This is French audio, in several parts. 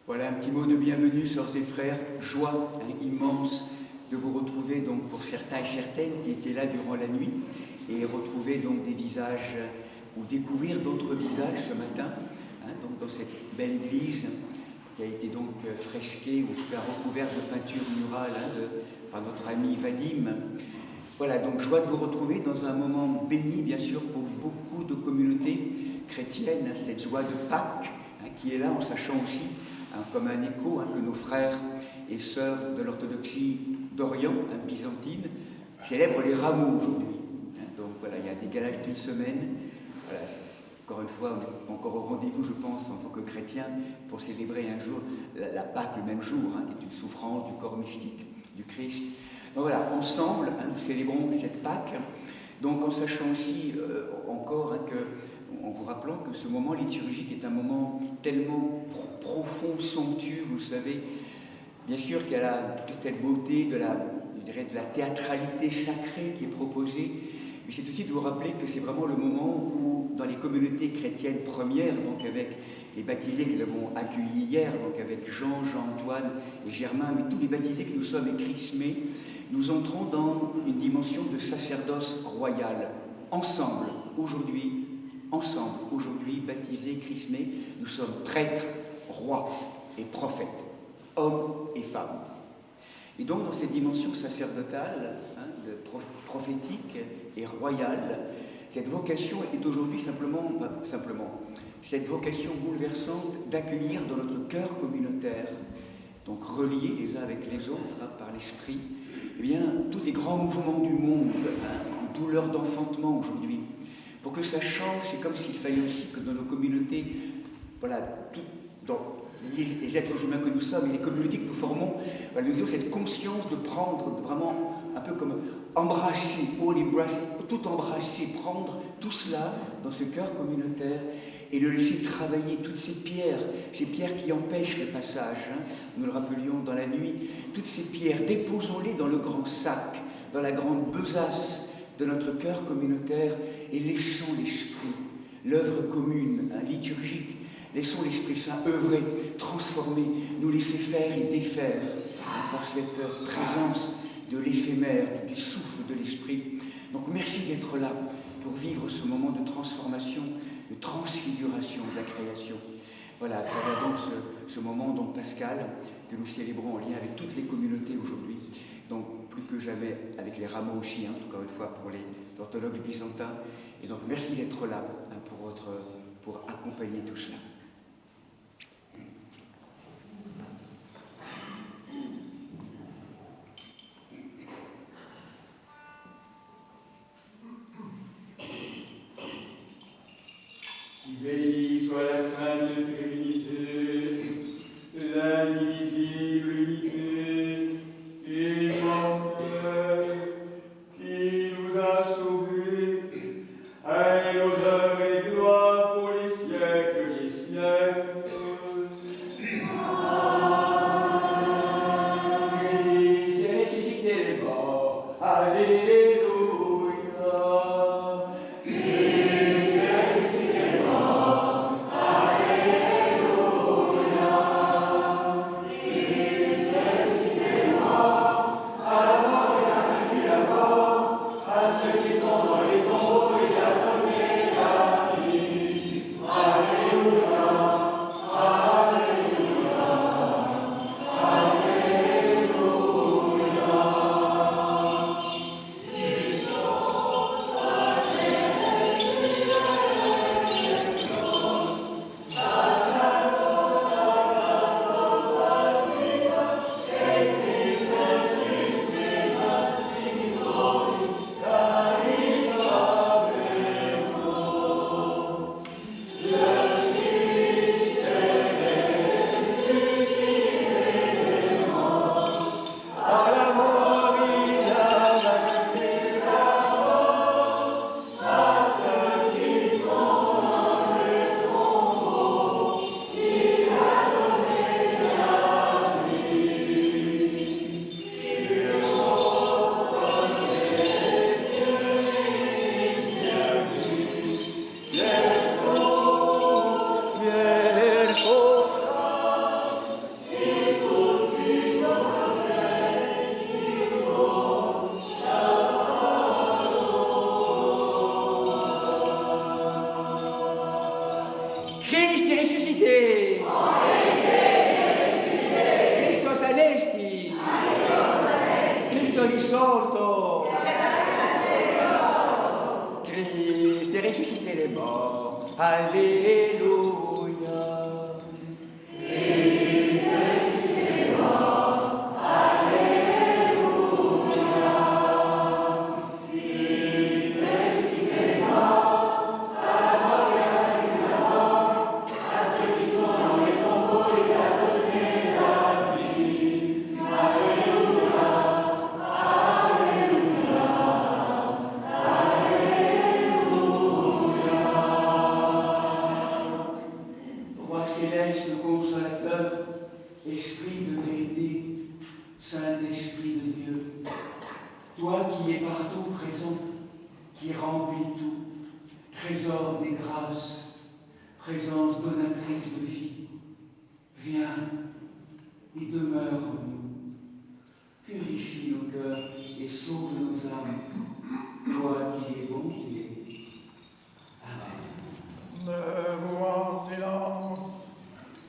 Voilà un petit mot de bienvenue, sœurs et frères. Joie immense de vous retrouver, donc pour certains et certaines qui étaient là durant la nuit, et retrouver donc des visages, ou découvrir d'autres visages ce matin, donc dans cette belle église qui a été donc fresquée, ou en tout cas recouverte de peinture murale par notre ami Vadim. Voilà, donc joie de vous retrouver dans un moment béni, bien sûr, pour beaucoup de communautés chrétiennes, cette joie de Pâques qui est là, en sachant aussi, comme un écho, que nos frères et sœurs de l'orthodoxie d'Orient, byzantine, célèbrent les rameaux aujourd'hui. Donc voilà, il y a un décalage d'une semaine. Voilà, encore une fois, on est encore au rendez-vous, je pense, en tant que chrétien, pour célébrer un jour la Pâque le même jour, qui est une souffrance du corps mystique du Christ. Donc voilà, ensemble, nous célébrons cette Pâque, donc en sachant aussi encore en vous rappelant que ce moment liturgique est un moment tellement profond, somptueux, vous le savez, bien sûr qu'il y a toute cette beauté de la théâtralité sacrée qui est proposée, mais c'est aussi de vous rappeler que c'est vraiment le moment où, dans les communautés chrétiennes premières, donc avec les baptisés que nous avons accueillis hier, donc avec Jean, Jean-Antoine et Germain, mais tous les baptisés que nous sommes et chrismés, nous entrons dans une dimension de sacerdoce royal, ensemble, aujourd'hui, baptisés, chrismés, nous sommes prêtres, rois et prophètes, hommes et femmes. Et donc, dans cette dimension sacerdotale, prophétique et royale, cette vocation est aujourd'hui cette vocation bouleversante d'accueillir dans notre cœur communautaire, donc reliés les uns avec les autres par l'esprit, eh bien, tous les grands mouvements du monde, en douleur d'enfantement aujourd'hui. Pour que ça change, c'est comme s'il fallait aussi que dans nos communautés, voilà, dans les êtres humains que nous sommes et les communautés que nous formons, voilà, nous ayons cette conscience de prendre vraiment un peu comme embrasser, tout embrasser, prendre tout cela dans ce cœur communautaire et le laisser travailler toutes ces pierres qui empêchent le passage, nous le rappelions dans la nuit, toutes ces pierres, déposons-les dans le grand sac, dans la grande besace de notre cœur communautaire et laissons l'Esprit, l'œuvre commune, liturgique, laissons l'Esprit Saint œuvrer, transformer, nous laisser faire et défaire par cette présence de l'éphémère, du souffle de l'Esprit. Donc merci d'être là pour vivre ce moment de transformation, de transfiguration de la création. Voilà, à travers donc ce moment donc pascal que nous célébrons en lien avec toutes les communautés aujourd'hui. Donc plus que jamais avec les rameaux aussi, encore une fois pour les orthodoxes byzantins. Et donc merci d'être là pour accompagner tout cela. Béni soit la Sainte Trinité, l'indivisible unité, immortelle, qui nous a sauvés, à l'honneur et gloire pour les siècles des siècles. Christ est ressuscité les morts, alléluia. Christ est ressuscité. Christos anesti. Christo risorto. Christ est ressuscité les morts. Alléluia.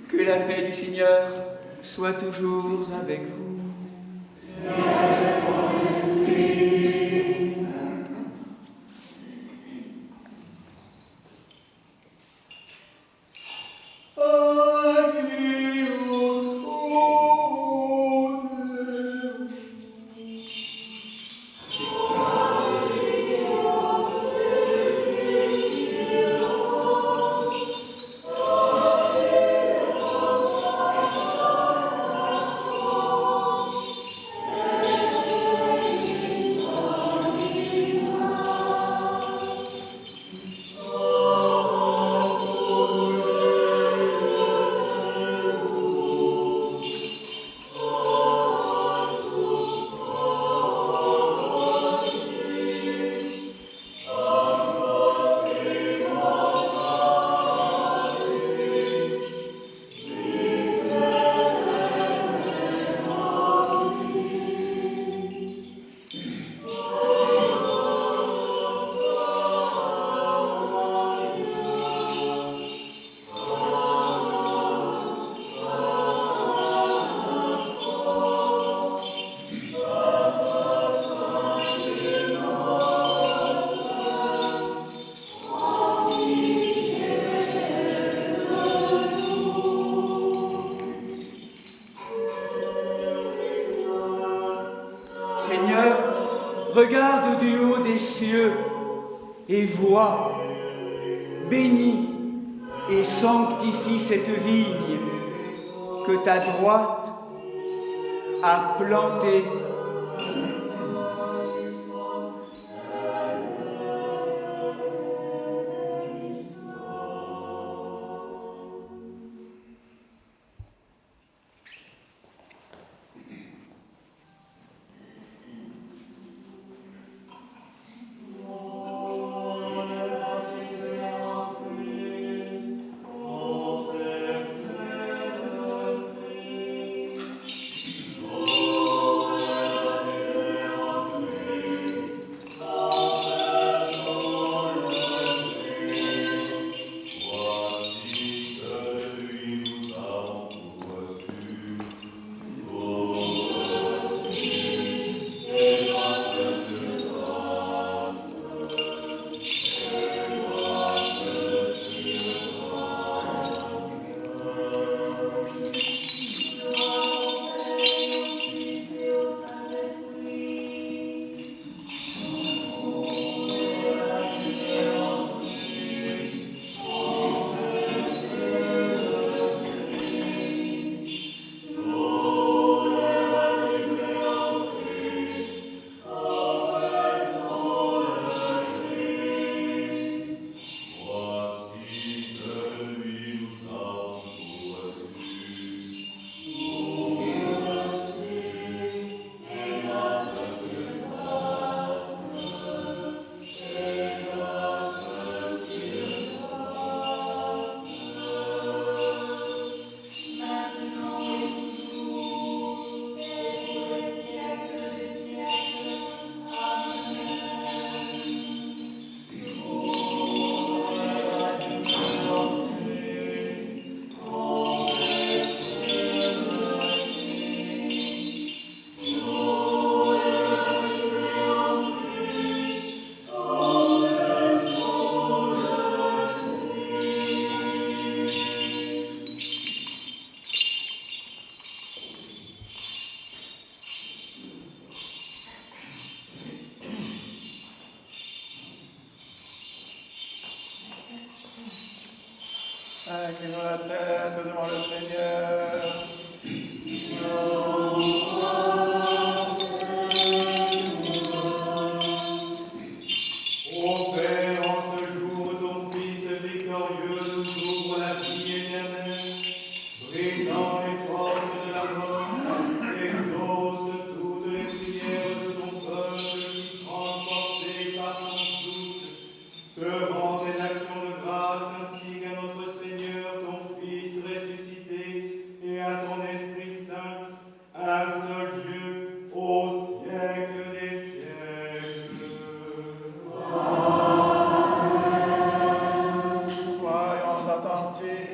Que la paix du Seigneur soit toujours avec vous. Regarde du haut des cieux et vois, bénis et sanctifie cette vigne que ta droite a plantée. inclinons la tête devant le Seigneur. Ô Père, en ce jour, ton Fils victorieux nous ouvre la vie éternelle, brisant les portes de la mort, exauce toutes les prières de ton peuple qui, transporté par ton souffle, te rend des actions de grâce ainsi qu'à notre Seigneur, ton Fils ressuscité, et à ton Esprit Saint, un seul Dieu, au siècle des siècles. Soyons attentifs.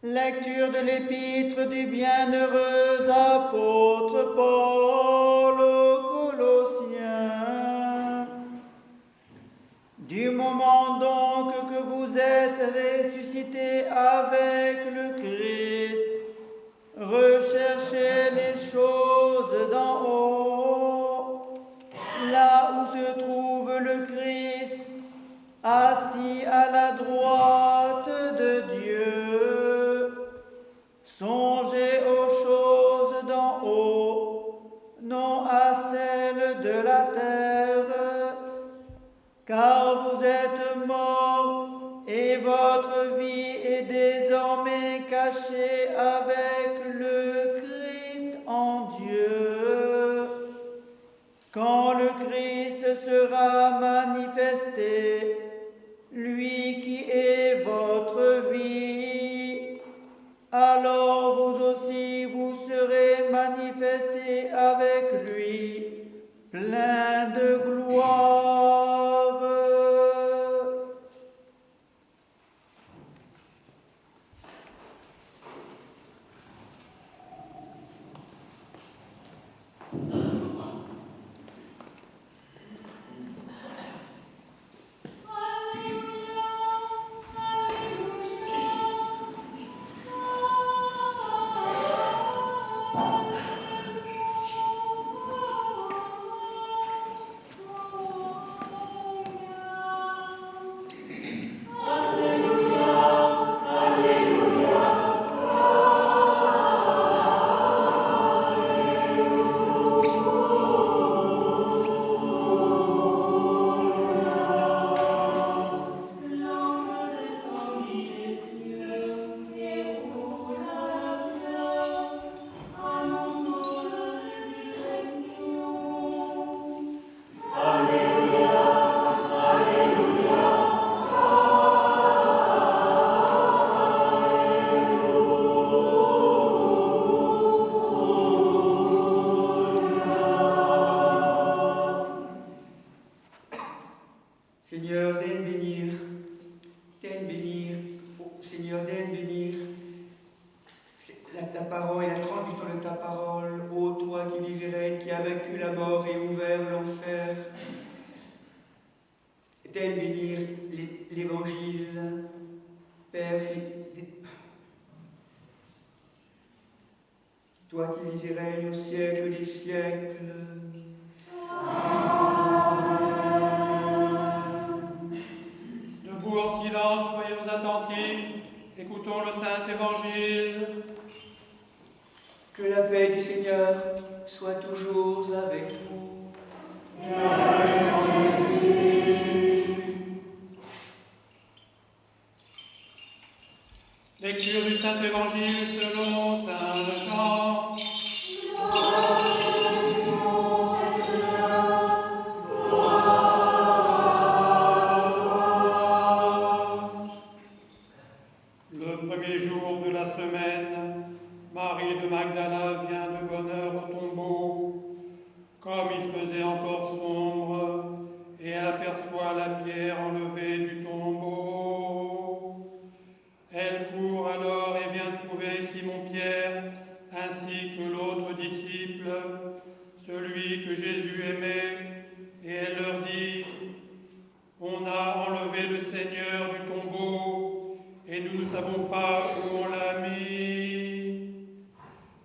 Lecture de l'épître du bienheureux apôtre Paul aux Colossiens. Du moment donc que vous êtes ressuscités avec le Christ, recherchez les choses d'en haut, là où se trouve le Christ, assis à la droite de Dieu. Songez aux choses d'en haut, non à celles de la terre, car vous êtes morts et votre vie est désormais cachée avec le Christ en Dieu. Quand le Christ sera manifesté, lui qui est votre vie, alors vous aussi vous serez manifestés avec lui, plein de gloire. Seigneur, daigne bénir, oh, Seigneur, daigne bénir ta parole et la transmission de ta parole, ô toi qui vis et règnes, qui as vaincu la mort et ouvert l'enfer. Daigne bénir l'Évangile, Père, toi qui vis et règnes au siècle des siècles. Debout en silence, soyons attentifs, écoutons le Saint Évangile. Que la paix du Seigneur soit toujours avec vous. Lecture du Saint Évangile selon Saint Jean. Le premier jour de la semaine, Marie de Magdala vient de bonne heure au tombeau, comme il faisait encore sombre, et aperçoit la pierre enlevée du tombeau. Elle court alors et vient trouver Simon-Pierre, ainsi que l'autre disciple, celui que Jésus aimait, et elle leur dit : « On a enlevé le Seigneur du tombeau, et nous ne savons pas où on l'a mis. »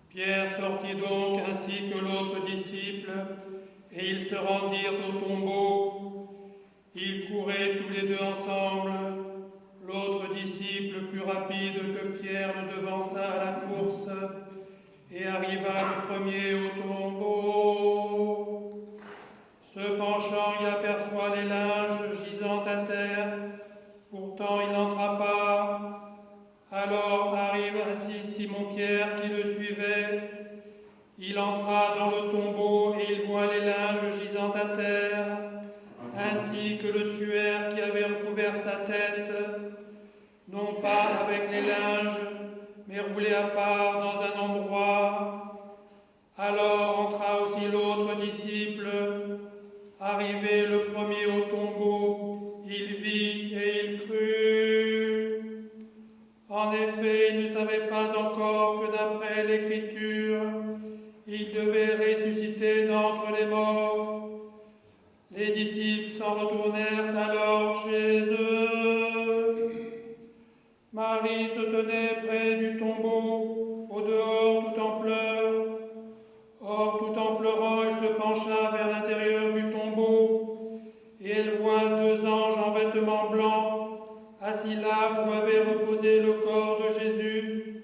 Pierre sortit donc ainsi que l'autre disciple, et ils se rendirent au tombeau. Ils couraient tous les deux ensemble, l'autre disciple plus rapide que Pierre le devançait. et arriva le premier au tombeau. Se penchant, il aperçoit les linges gisant à terre, pourtant il n'entra pas. Alors arrive ainsi Simon-Pierre qui le suivait. Il entra dans le tombeau et il voit les linges gisant à terre, ainsi que le suaire qui avait recouvert sa tête, non pas avec les linges, mais roulé à part dans un endroit. Alors entra aussi l'autre disciple. Arrivé le premier au tombeau, il vit et il crut. En effet, il ne savait pas encore que d'après l'Écriture, il devait ressusciter d'entre les morts. Les disciples s'en retournèrent alors chez eux. Marie se tenait près du tombeau, au dehors tout en pleurs. Or, tout en pleurant, elle se pencha vers l'intérieur du tombeau, et elle voit 2 anges en vêtements blancs, assis là où avait reposé le corps de Jésus,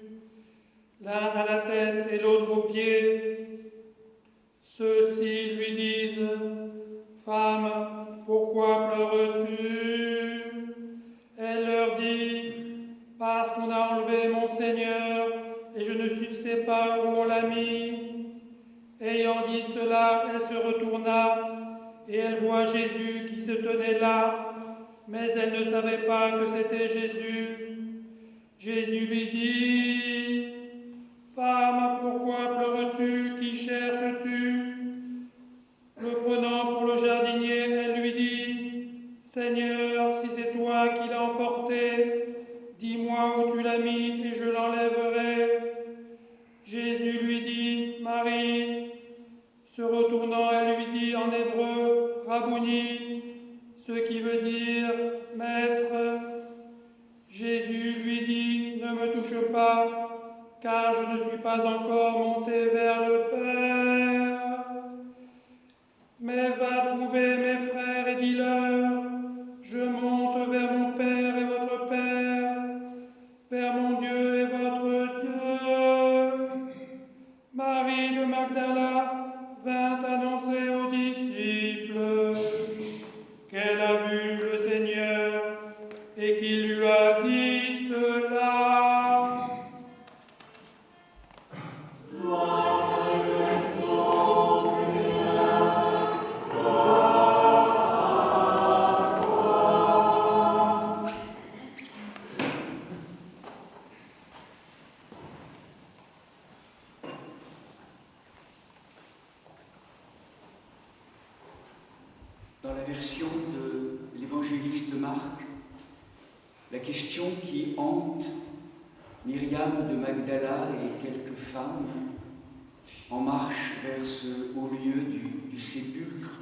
l'un à la tête et l'autre aux pieds. Ceux-ci lui disent: « Femme, pourquoi pleures-tu » Elle leur dit: « Parce qu'on a enlevé mon Seigneur, et je ne sais pas où on l'a mis. » Ayant dit cela, elle se retourna, et elle voit Jésus qui se tenait là, mais elle ne savait pas que c'était Jésus. Jésus lui dit: « Femme, pourquoi pleures-tu? Qui cherches-tu » Le prenant pour le jardinier, elle lui dit: « Seigneur, si c'est toi qui l'as emporté, dis-moi où tu l'as mis, et je l'enlèverai. » Jésus lui dit: « Marie. » Se retournant, elle lui dit en hébreu: « Rabouni », ce qui veut dire « Maître ». Jésus lui dit: « Ne me touche pas, car je ne suis pas encore monté vers le Père. Mais va trouver mes frères et dis-leur: je monte vers mon Père et votre Père, vers mon Dieu et votre Dieu. » Marie de Magdala vint annoncer aux disciples qu'elle a vu le Seigneur et qu'il lui a dit cela. Dans la version de l'évangéliste Marc, la question qui hante Myriam de Magdala et quelques femmes en marche vers ce haut lieu du sépulcre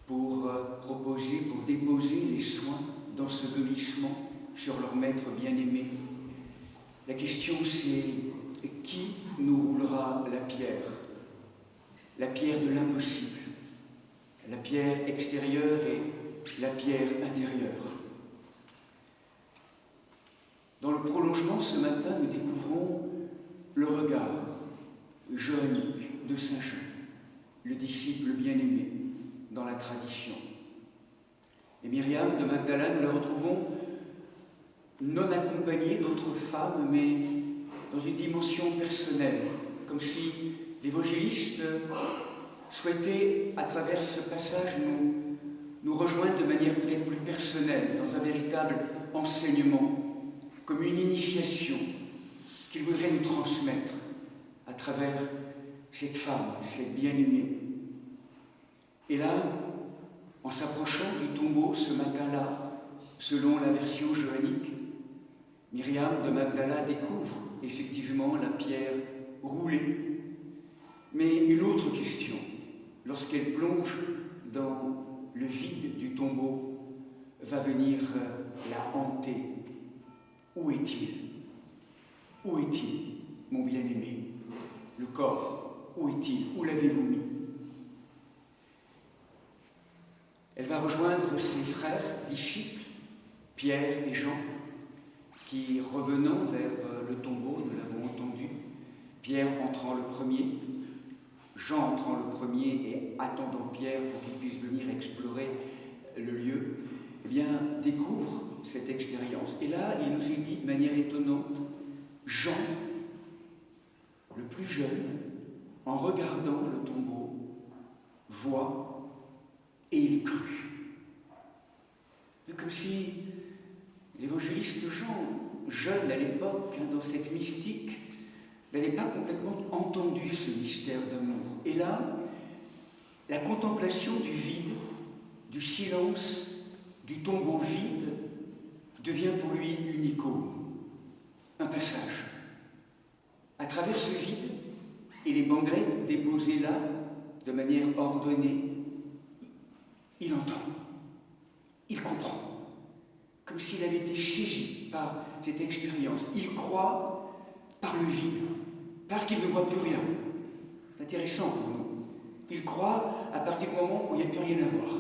pour déposer les soins d'ensevelissement sur leur maître bien-aimé. La question c'est: qui nous roulera la pierre de l'impossible, la pierre extérieure et la pierre intérieure. Dans le prolongement, ce matin, nous découvrons le regard johannique de Saint Jean, le disciple bien-aimé dans la tradition. Et Myriam de Magdala, nous la retrouvons non accompagnée d'autres femmes, mais dans une dimension personnelle, comme si l'évangéliste souhaitait, à travers ce passage, nous rejoindre de manière peut-être plus personnelle, dans un véritable enseignement, comme une initiation qu'il voudrait nous transmettre à travers cette femme, cette bien-aimée. Et là, en s'approchant du tombeau ce matin-là, selon la version johannique, Myriam de Magdala découvre effectivement la pierre roulée. Mais une autre question, lorsqu'elle plonge dans le vide du tombeau, va venir la hanter. Où est-il? Où est-il, mon bien-aimé? Le corps, où est-il? Où l'avez-vous mis? Elle va rejoindre ses frères disciples, Pierre et Jean, qui, revenant vers le tombeau, nous l'avons entendu, Pierre entrant le premier, Jean entrant le premier et attendant Pierre pour qu'il puisse venir explorer le lieu, eh bien, découvre cette expérience. Et là, il nous est dit de manière étonnante, Jean, le plus jeune, en regardant le tombeau, voit et il crut. Comme si l'évangéliste Jean, jeune à l'époque, dans cette mystique, n'avait pas complètement entendu ce mystère d'amour. Et là, la contemplation du vide, du silence, du tombeau vide, devient pour lui une icône, un passage. À travers ce vide et les bandelettes déposées là, de manière ordonnée, il entend, il comprend, comme s'il avait été saisi par cette expérience. Il croit par le vide, parce qu'il ne voit plus rien. C'est intéressant pour nous. Il croit à partir du moment où il n'y a plus rien à voir.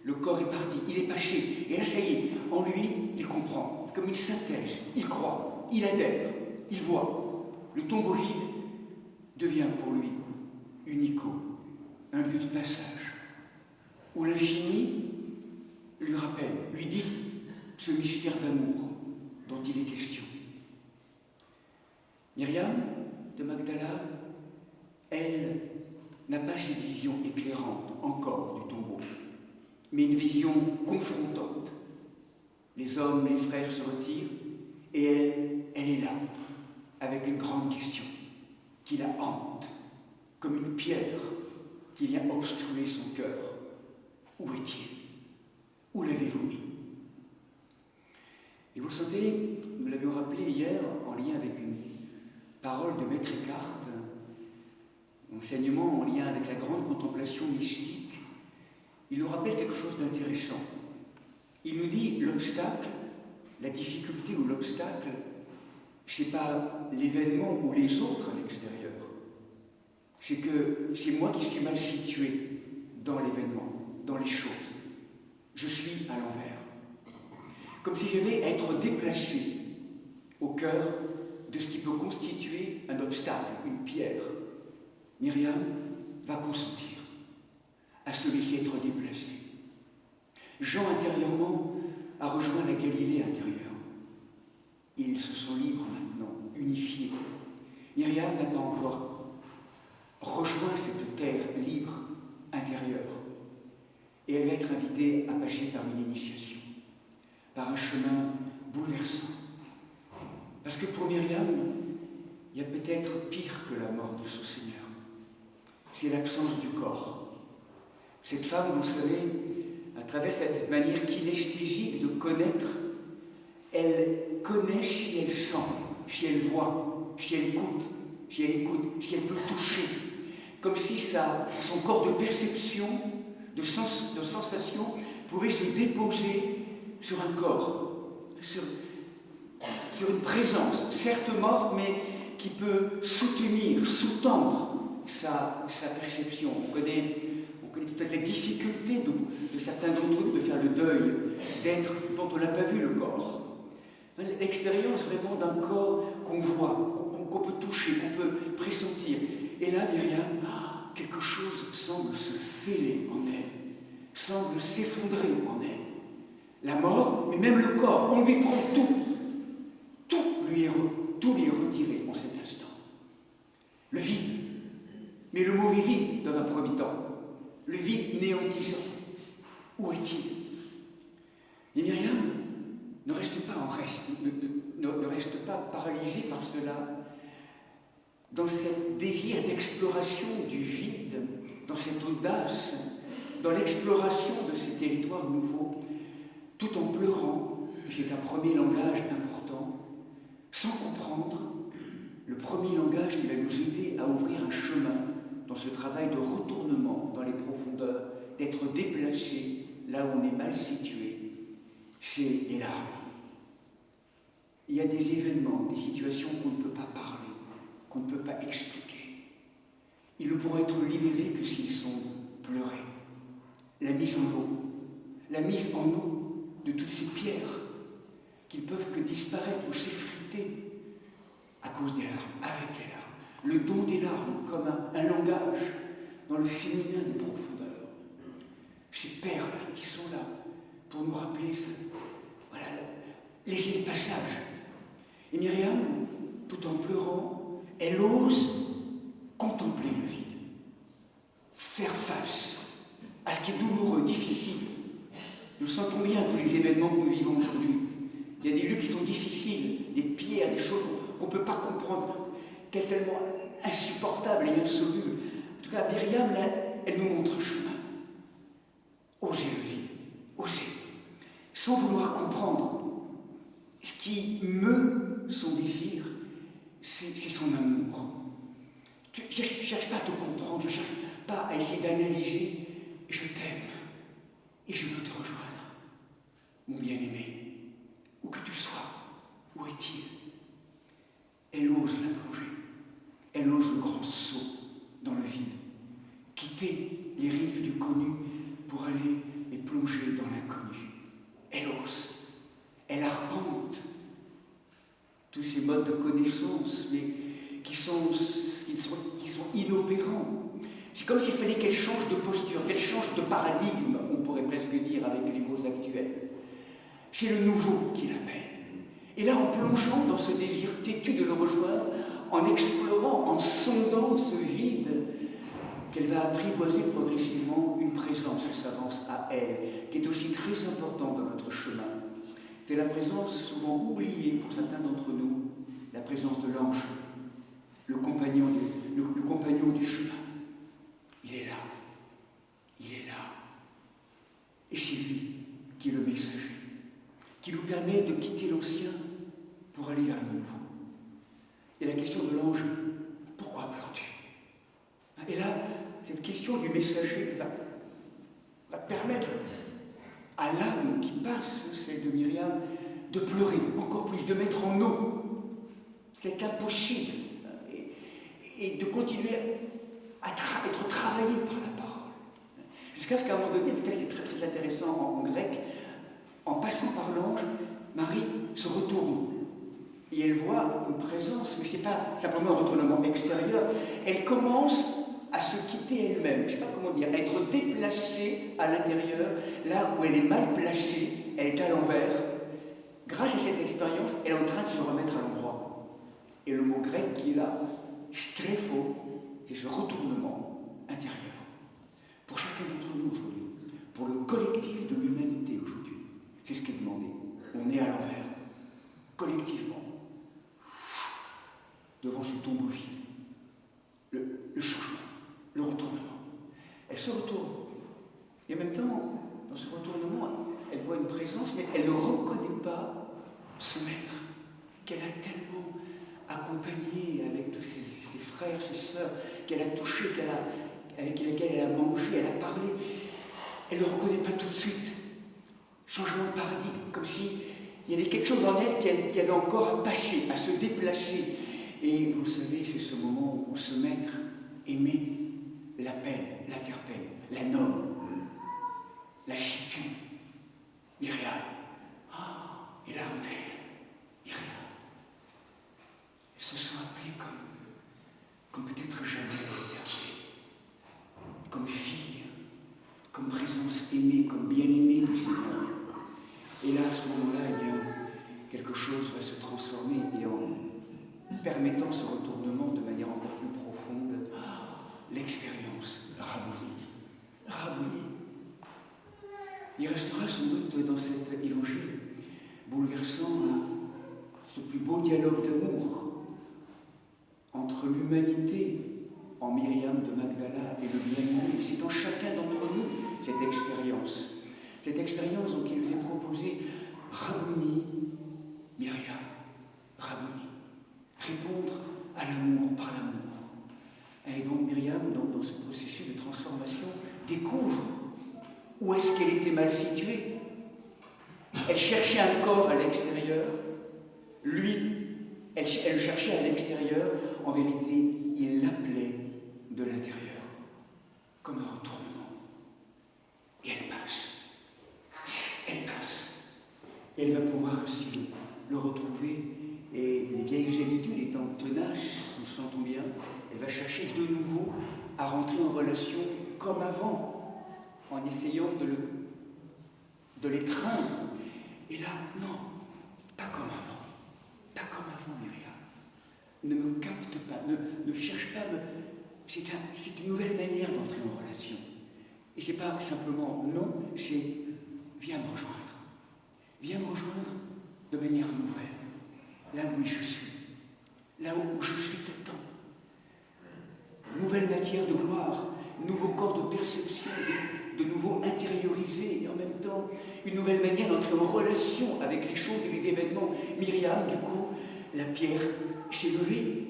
Le corps est parti, il est paché, et là, ça y est, en lui, il comprend, comme une synthèse. Il croit, il adhère, il voit. Le tombeau vide devient pour lui une icône, un lieu de passage, où l'infini lui rappelle, lui dit ce mystère d'amour dont il est question. Myriam de Magdala, elle n'a pas cette vision éclairante encore du tombeau, mais une vision confrontante. Les hommes, les frères se retirent, et elle est là, avec une grande question qui la hante, comme une pierre qui vient obstruer son cœur. Où est-il? Où l'avez-vous mis? Et vous le sentez, nous l'avions rappelé hier en lien avec une parole de Maître Eckhart, enseignement en lien avec la grande contemplation mystique. Il nous rappelle quelque chose d'intéressant. Il nous dit l'obstacle, la difficulté ou l'obstacle, c'est pas l'événement ou les autres à l'extérieur. C'est que c'est moi qui suis mal situé dans l'événement, dans les choses. Je suis à l'envers. Comme si je devais être déplacé au cœur de ce qui peut constituer un obstacle, une pierre. Myriam va consentir à se laisser être déplacée. Jean, intérieurement, a rejoint la Galilée intérieure. Ils se sont libres maintenant, unifiés. Myriam n'a pas encore rejoint cette terre libre intérieure. Et elle va être invitée à passer par une initiation, par un chemin bouleversant. Parce que pour Myriam, il y a peut-être pire que la mort de son Seigneur. C'est l'absence du corps. Cette femme, vous savez, à travers cette manière kinesthésique de connaître, elle connaît si elle sent, si elle voit, si elle écoute, si elle peut toucher. Comme si son corps de perception, de sensation, pouvait se déposer sur un corps, sur une présence, certes morte, mais qui peut soutenir, sous-tendre sa perception. On connaît peut-être les difficultés de certains d'entre nous de faire le deuil d'êtres dont on n'a pas vu le corps. L'expérience vraiment d'un corps qu'on voit, qu'on peut toucher, qu'on peut pressentir. Et là, Myriam, quelque chose semble se fêler en elle, semble s'effondrer en elle. La mort, mais même le corps, on lui prend tout. Tout lui est retiré en cet instant. Le vide, mais le mauvais vide dans un premier temps. Le vide néantisant. Où est-il? Et Myriam ne reste pas en reste, ne reste pas paralysée par cela, dans ce désir d'exploration du vide, dans cette audace, dans l'exploration de ces territoires nouveaux, tout en pleurant. C'est un premier langage important, sans comprendre le premier langage qui va nous aider à ouvrir un chemin dans ce travail de retournement dans les profondeurs, d'être déplacé là où on est mal situé, c'est les larmes. Il y a des événements, des situations qu'on ne peut pas parler, qu'on ne peut pas expliquer. Ils ne pourront être libérés que s'ils sont pleurés. La mise en eau, la mise en eau de toutes ces pierres qui ne peuvent que disparaître ou s'effriter à cause des larmes, avec les larmes. le don des larmes comme un langage dans le féminin des profondeurs. Ces perles qui sont là pour nous rappeler voilà, les passages. Et Myriam, tout en pleurant, elle ose contempler le vide, faire face à ce qui est douloureux, difficile. Nous sentons bien tous les événements que nous vivons aujourd'hui. Il y a des lieux qui sont difficiles, des pierres, des choses qu'on ne peut pas comprendre, qu'elles sont tellement insupportables et insolubles. En tout cas, Myriam, là, elle nous montre un chemin. Osez le vide, osez, sans vouloir comprendre. Ce qui meut son désir, c'est son amour. Je ne cherche pas à te comprendre, je ne cherche pas à essayer d'analyser. Je t'aime et je veux te rejoindre, mon bien-aimé, où que tu sois. Où est-il? Elle ose la plongée, elle ose le grand saut dans le vide, quitter les rives du connu pour aller et plonger dans l'inconnu. Elle ose, elle arpente tous ces modes de connaissance, mais qui sont inopérants. C'est comme s'il fallait qu'elle change de posture, qu'elle change de paradigme, on pourrait presque dire avec les mots actuels. C'est le nouveau qui l'appelle. Et là, en plongeant dans ce désir têtu de le rejoindre, en explorant, en sondant ce vide, qu'elle va apprivoiser progressivement, une présence s'avance à elle, qui est aussi très importante dans notre chemin. C'est la présence souvent oubliée pour certains d'entre nous, la présence de l'ange, le compagnon du chemin. Il est là, il est là. Et c'est lui qui est le messager, qui nous permet de quitter l'ancien pour aller vers le nouveau. Et la question de l'ange, pourquoi pleures-tu? Et là, cette question du messager va permettre à l'âme qui passe, celle de Myriam, de pleurer encore plus, de mettre en eau. C'est impossible. Et de continuer à être travaillé par la parole. Jusqu'à ce qu'à un moment donné, le texte est très très intéressant en grec, en passant par l'ange, Marie se retourne. Et elle voit une présence, mais ce n'est pas simplement un retournement extérieur. Elle commence à se quitter elle-même, je ne sais pas comment dire, à être déplacée à l'intérieur, là où elle est mal placée, elle est à l'envers. Grâce à cette expérience, elle est en train de se remettre à l'endroit. Et le mot grec qui est là, strépho, c'est ce retournement intérieur. Pour chacun d'entre nous aujourd'hui, pour le collectif de l'humanité aujourd'hui, c'est ce qui est demandé. On est à l'envers, collectivement, devant ce tombeau vide. Le changement, le retournement. Elle se retourne. Et en même temps, dans ce retournement, elle voit une présence, mais elle ne reconnaît pas ce maître qu'elle a tellement accompagné avec tous ses frères, ses sœurs, qu'elle a touché, avec lesquels elle a mangé, elle a parlé. Elle ne le reconnaît pas tout de suite. Changement de paradigme, comme s'il y avait quelque chose en elle qui avait encore à passer, à se déplacer. Et vous le savez, c'est ce moment où ce maître aimé l'appelle, l'interpelle, la nomme, la situe. Myriam. Et là, on est Myriam. Elles se sont appelées comme peut-être jamais elle a été appelée. Comme fille, comme présence aimée, comme bien-aimée du Seigneur. Et là, à ce moment-là, eh bien, quelque chose va se transformer et en permettant ce retournement de manière encore plus profonde, l'expérience Rabouni. Il restera sans doute dans cet évangile bouleversant ce plus beau dialogue d'amour entre l'humanité en Myriam de Magdala et le bien-aimé. C'est en chacun d'entre nous cette expérience. Cette expérience donc, qui nous est proposée, Rabouni, Myriam, Rabouni. Répondre à l'amour par l'amour. Et donc Myriam, dans ce processus de transformation, découvre où est-ce qu'elle était mal située. Elle cherchait un corps à l'extérieur. Lui, elle le cherchait à l'extérieur. En vérité, il l'appelait de l'intérieur, comme un retournement. Et elle passe. Et elle va pouvoir ainsi le retrouver. Et les vieilles habitudes étant tenaces, nous sentons bien, à rentrer en relation comme avant, en essayant de l'étreindre. Et là, non, pas comme avant. Pas comme avant, Myriam. Ne me capte pas, ne cherche pas. C'est une nouvelle manière d'entrer en relation. Et c'est pas simplement non, c'est viens me rejoindre. Viens me rejoindre de manière nouvelle. Là où je suis. Là où je suis t'attends. Nouvelle matière de gloire, nouveau corps de perception, de nouveau intériorisé, et en même temps, une nouvelle manière d'entrer en relation avec les choses et les événements. Myriam, du coup, la pierre s'est levée.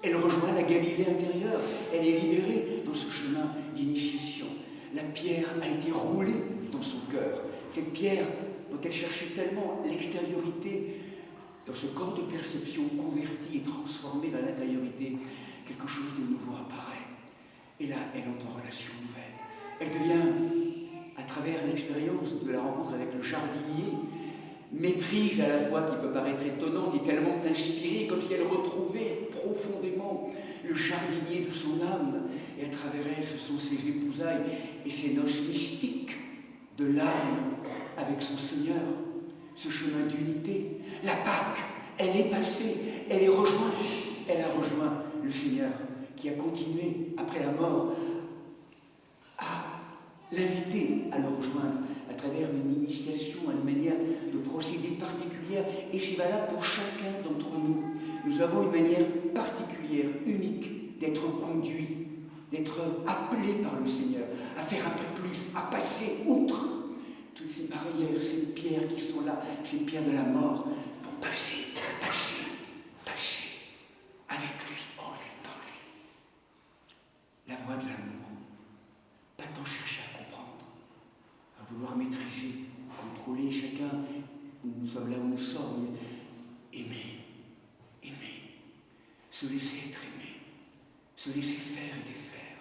Elle rejoint la Galilée intérieure. Elle est libérée dans ce chemin d'initiation. La pierre a été roulée dans son cœur. Cette pierre dont elle cherchait tellement l'extériorité, dans ce corps de perception converti et transformé vers l'intériorité, quelque chose de nouveau apparaît. Et là, elle entre en relation nouvelle. Elle devient, à travers l'expérience de la rencontre avec le jardinier, maîtrise à la fois qui peut paraître étonnante et tellement inspirée, comme si elle retrouvait profondément le jardinier de son âme. Et à travers elle, ce sont ses épousailles et ses noces mystiques de l'âme avec son Seigneur. Ce chemin d'unité. La Pâque, elle est passée, elle est rejointe. Elle a rejoint le Seigneur qui a continué après la mort à l'inviter à le rejoindre à travers une initiation, une manière de procéder particulière. Et c'est valable pour chacun d'entre nous. Nous avons une manière particulière, unique, d'être conduits, d'être appelés par le Seigneur, à faire un peu plus, à passer outre toutes ces barrières, ces pierres qui sont là, ces pierres de la mort, pour passer avec lui, en lui, par lui. La voie de l'amour, pas tant chercher à comprendre, à vouloir maîtriser, contrôler chacun, nous sommes là où nous sommes, aimer, se laisser être aimé, se laisser faire et défaire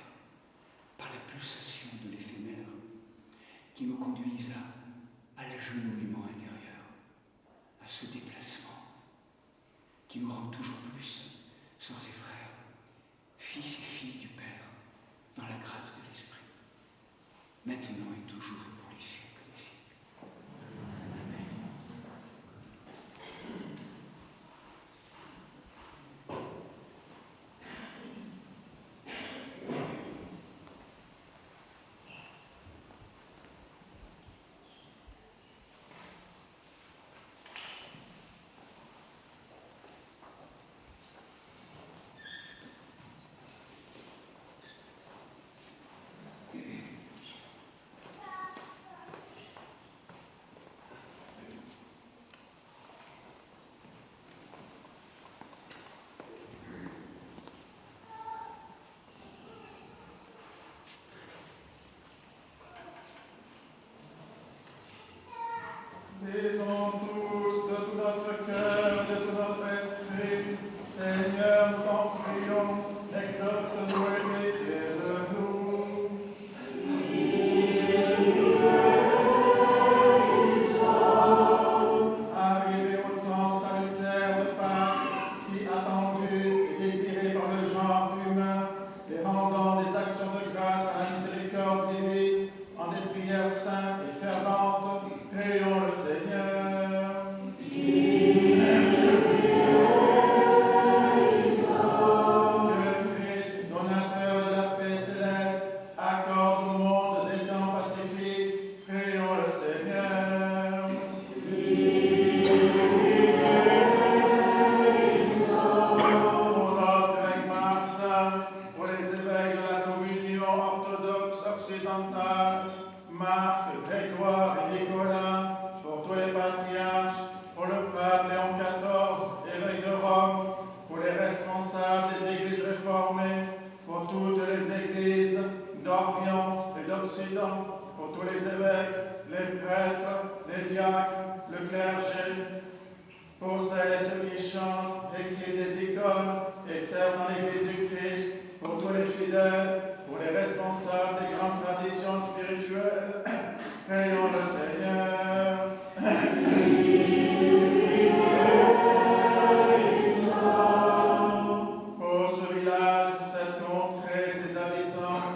par la pulsation de l'éphémère qui nous conduisent à l'agenouillement intérieur, à ce déplacement qui nous rend toujours plus sœurs et frères, fils et filles du Père, dans la grâce de l'Esprit, maintenant et toujours et pour les siècles des siècles. Amen. Disons tous de tout notre cœur, de tout notre esprit, Seigneur, nous t'en prions, exauce-nous et pitié de nous. Arrivé au temps salutaire de Pâques, si attendu et désiré par le genre humain, et rendant des actions de grâce à la miséricorde divine, en des prières saintes et ferventes, prions le Seigneur. Le Christ, donateur de la paix céleste, accorde au monde des temps pacifiques, prions le Seigneur. Pour notre évêque Martin, pour les évêques de la communion orthodoxe occidentale, Marc, Grégoire et Nicolas, pour tous les patriarches, pour le pape Léon XIV, évêque de Rome, pour les responsables des églises réformées, pour toutes les églises d'Orient et d'Occident, pour tous les évêques, les prêtres, les diacres, le clergé, pour celles et ceux qui chantent et qui des icônes et servent dans l'église du Christ, pour tous les fidèles, pour les responsables des grandes traditions spirituelles, prions le Seigneur. Pour ce village, cette contrée, ses habitants,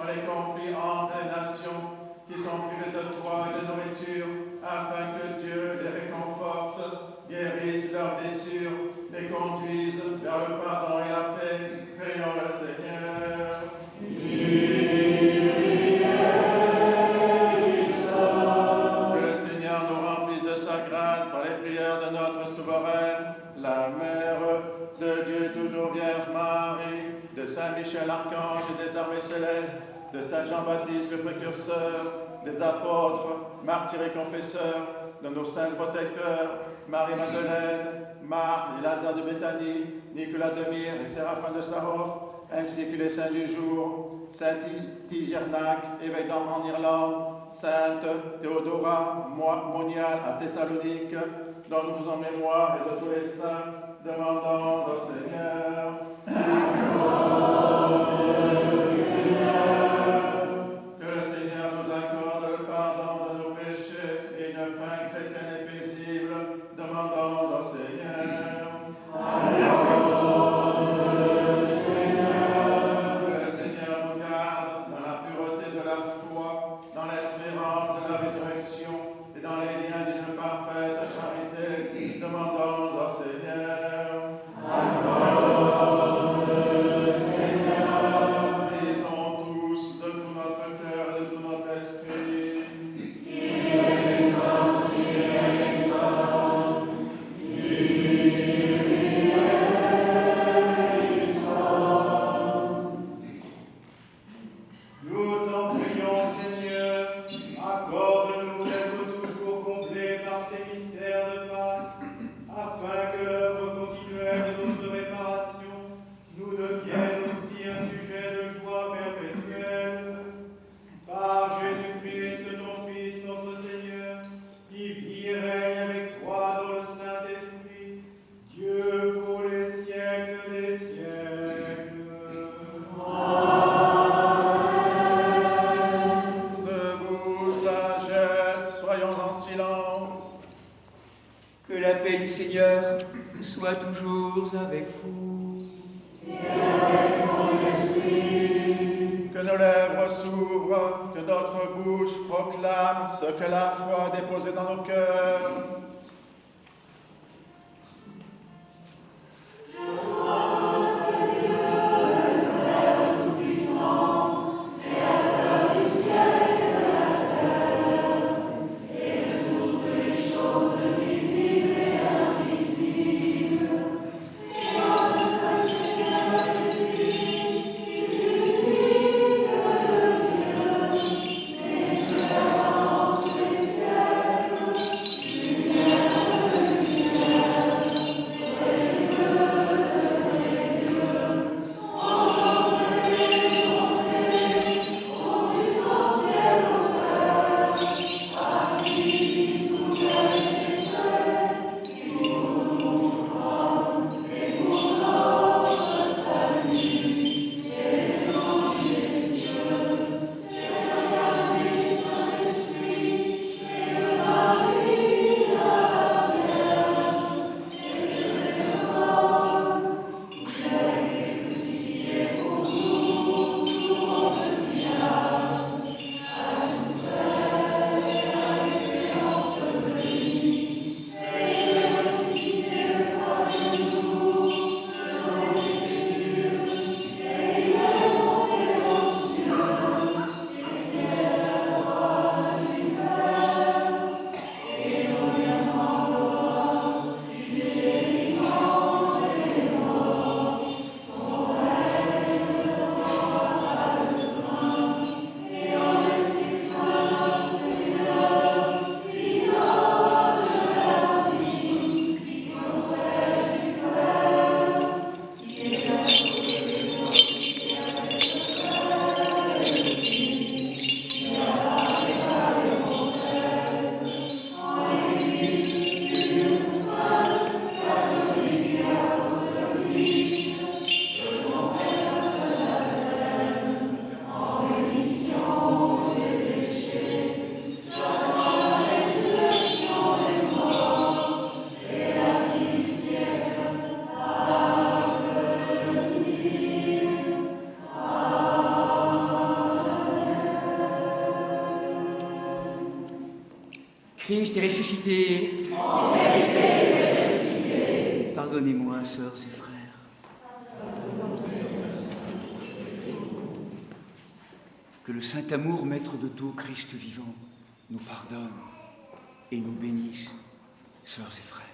dans les conflits entre les nations qui sont privées de toit et de nourriture, afin que Dieu les réconforte, guérisse leurs blessures, les conduise vers le pardon et la paix. Prions le Seigneur. Que le Seigneur nous remplisse de sa grâce par les prières de notre souveraine, la Mère de Dieu, toujours Vierge Marie, de Saint Michel Archange et des armées célestes, de Saint Jean-Baptiste le précurseur, des apôtres, martyrs et confesseurs, de nos saints protecteurs, Marie-Madeleine, Marthe et Lazare de Béthanie, Nicolas de Myre et Séraphin de Sarov, ainsi que les saints du jour, Saint Tigernac, évêque en Irlande, Sainte Théodora Monial à Thessalonique, dont nous faisons mémoire, et de tous les saints, demandons au Seigneur. Que le Seigneur nous accorde le pardon de nos péchés et une fin chrétienne et paisible, demandons au Seigneur. Que le Seigneur nous garde dans la pureté de la foi, dans l'espérance de la résurrection et dans les liens d'une parfaite charité, demandons au Seigneur. Disons tous de tout notre cœur et de tout notre esprit. Nous t'en prions, Seigneur, accorde-nous d'être toujours comblés par ces mystères de Pâques, afin que l'œuvre continuelle de notre réparation nous devienne aussi un sujet de joie perpétuelle. Par Jésus-Christ, ton Fils, notre Seigneur, qui vit et règne avec toi dans le Saint-Esprit, Dieu pour les siècles des siècles. Debout, sagesse, soyons en silence. Que la paix du Seigneur soit toujours avec vous. Que nos lèvres s'ouvrent, que notre bouche proclame ce que la foi a déposé dans nos cœurs. Amen. Christ est ressuscité. En vérité, il est ressuscité. Pardonnez-moi, sœurs et frères. Que le saint amour, maître de tout, Christ vivant, nous pardonne et nous bénisse, sœurs et frères.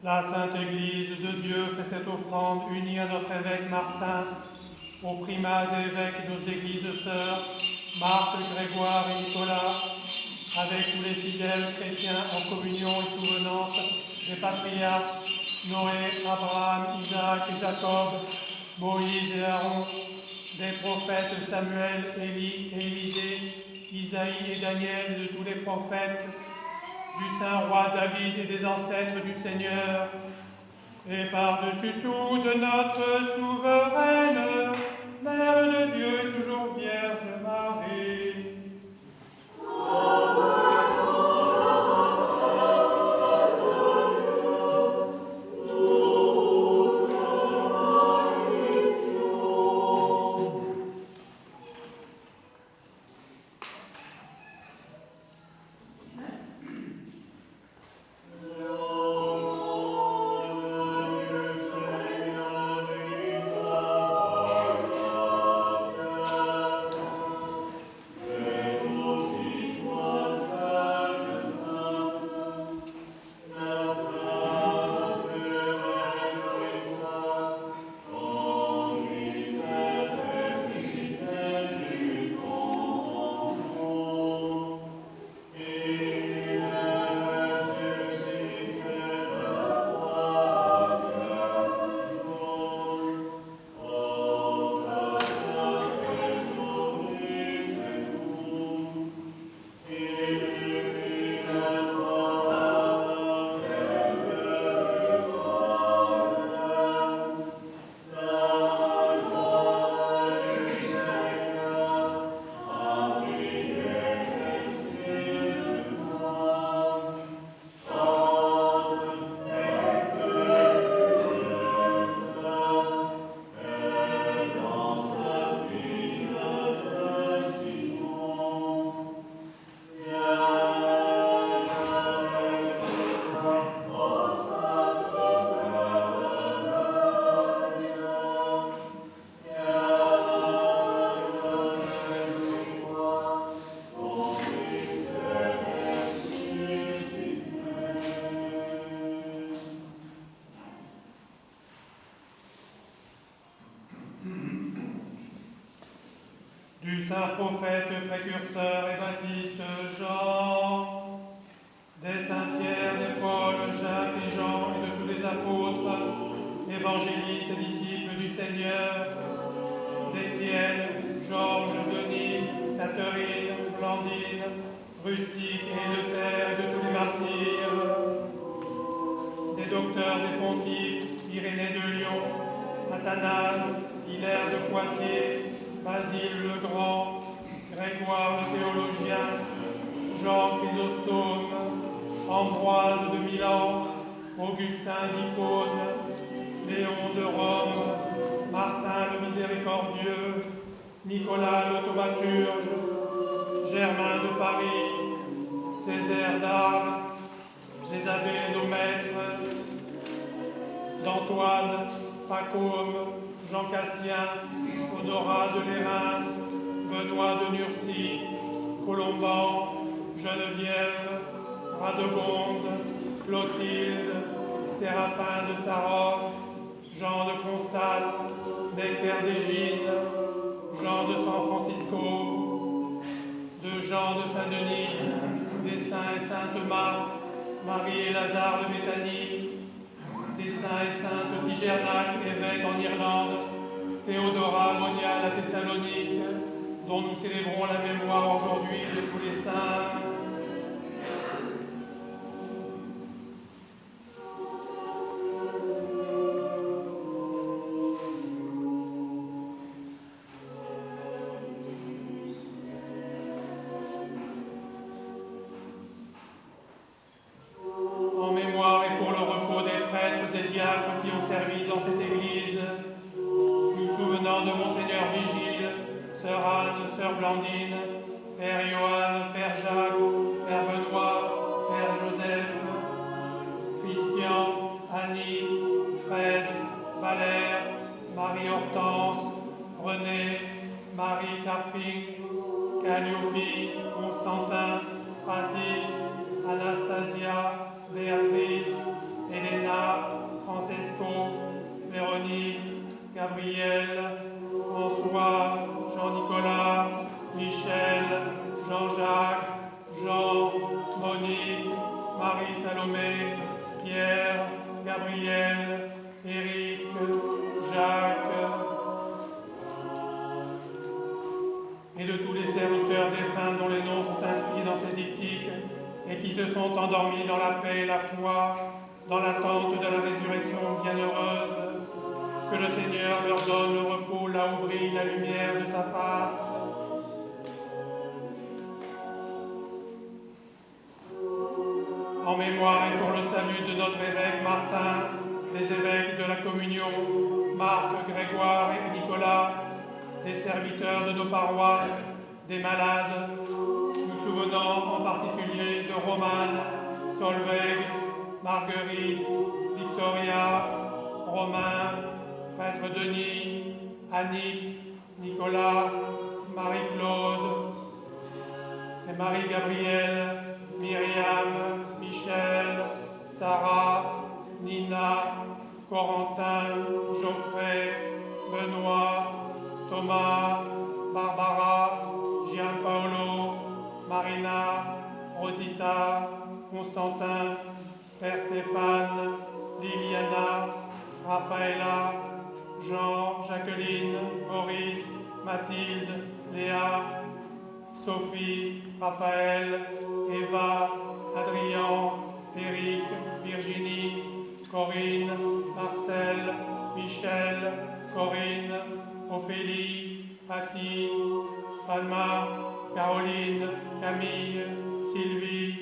La Sainte Église de Dieu fait cette offrande unie à notre évêque Martin, aux primats et évêques de nos églises sœurs, Marc, Grégoire et Nicolas, avec tous les fidèles chrétiens en communion et souvenance des patriarches, Noé, Abraham, Isaac et Jacob, Moïse et Aaron, des prophètes Samuel, Élie et Élisée, Isaïe et Daniel, de tous les prophètes, du saint roi David et des ancêtres du Seigneur, et par-dessus tout de notre souveraine, Mère de Dieu et toujours Vierge Marie. prophètes précurseurs et baptistes Jean, des saints Pierre, des Paul, Jacques et Jean et de tous les apôtres, évangélistes et disciples du Seigneur, d'Étienne, Georges, Denis, Catherine, Blandine, Rustique et Eleuthère et de tous les martyrs, des docteurs et pontifes, Irénée de Lyon, Athanase, Hilaire de Poitiers, Basile le Grand, Grégoire le théologien, Jean Chrysostome, Ambroise de Milan, Augustin d'Hippone, Léon de Rome, Martin le Miséricordieux, Nicolas le Thaumaturge, Germain de Paris, Césaire d'Arles, les abbés nos maîtres, d'Antoine, Pacôme, Jean Cassien, Honorat de Lérins, Benoît de Nursie, Colomban, Geneviève, Radegonde, Clotilde, Séraphin de Sarov, Jean de Constal, Nectaire d'Égine, Jean de San Francisco, de Jean de Saint-Denis, des saints et saintes Marthe, Marie et Lazare de Béthanie, des saints et saintes Tigernac, évêque en Irlande, Théodora Monial à Thessalonique, dont nous célébrons la mémoire aujourd'hui de tous les saints. En mémoire et pour le repos des prêtres et diacres qui ont servi dans cette église, nous souvenons de Monseigneur Vigile, Sœur Anne, Sœur Blandine, Père Johann, Père Jacques, Père Benoît, Père Joseph, Christian, Annie, Fred, Valère, Marie-Hortense, René, Marie Carping, Calliope, Constantin, Stratis, Anastasia, Béatrice, Elena, Francesco, Véronique, Gabriel, François, Jean-Nicolas, Michel, Jean-Jacques, Jean, Monique, Marie-Salomé, Pierre, Gabriel, Éric, Jacques, et de tous les serviteurs défunts dont les noms sont inscrits dans ces diptyques et qui se sont endormis dans la paix et la foi, dans l'attente de la résurrection bienheureuse. Que le Seigneur leur donne le repos là où brille la lumière de sa face. En mémoire et pour le salut de notre évêque Martin, des évêques de la communion, Marc, Grégoire et Nicolas, des serviteurs de nos paroisses, des malades, nous souvenons en particulier de Romane, Solveig, Marguerite, Victoria, Romain, Prêtre Denis, Annick, Nicolas, Marie-Claude, et Marie-Gabrielle, Myriam, Michel, Sarah, Nina, Corentin, Geoffrey, Benoît, Thomas, Barbara, Gianpaolo, Marina, Rosita, Constantin, Père Stéphane, Liliana, Raphaëla, Jean, Jacqueline, Maurice, Mathilde, Léa, Sophie, Raphaël, Eva, Adrien, Éric, Virginie, Corinne, Marcel, Michel, Corinne, Ophélie, Patty, Palma, Caroline, Camille, Sylvie,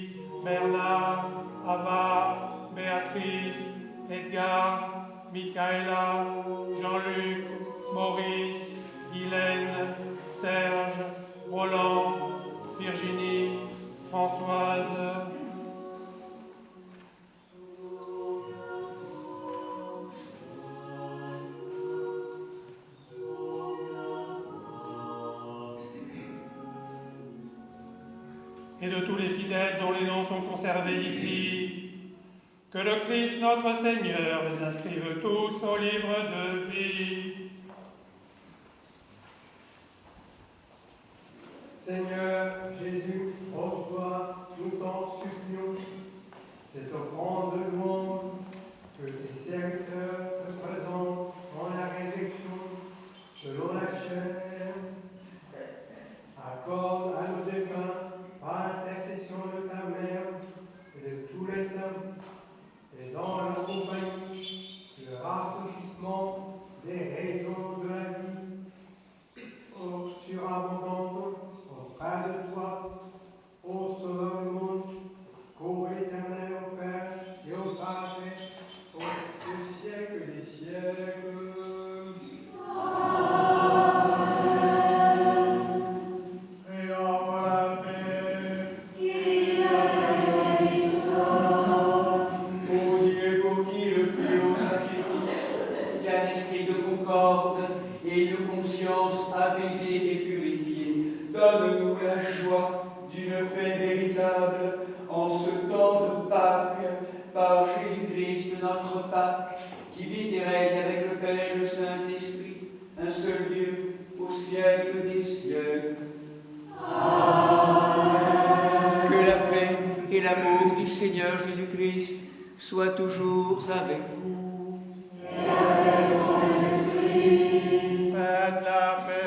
Bernard, Ava, Béatrice, Edgar, Michaela, Jean-Luc, Maurice, Guylaine, Serge, Roland, Virginie, Françoise. Et de tous les fidèles dont les noms sont conservés ici, que le Christ notre Seigneur les inscrive tous au livre de vie. Seigneur Jésus, reçois, nous t'en supplions, cette offrande de louange que tes serviteurs te présentent en la résurrection selon la chair. Accorde à nos défunts, par l'intercession de ta mère et de tous les saints, et dans leur compagnie, le rafraîchissement des régions de la vie, surabondante auprès de toi, ô Sauveur du monde, qu'au éternel au Père et au Père, au siècle des siècles. Et en la paix. Ô Dieu, pour qui le plus haut sacrifice, qu'un esprit de concorde et une conscience apaisée et purifiée, donne-nous la joie d'une paix véritable en ce temps de Pâques, par Jésus-Christ notre Pâques, qui vit et règne avec le Père et le Saint-Esprit, un seul Dieu, au siècle des siècles. Que la paix et l'amour du Seigneur Jésus-Christ soient toujours avec vous. Faites la paix.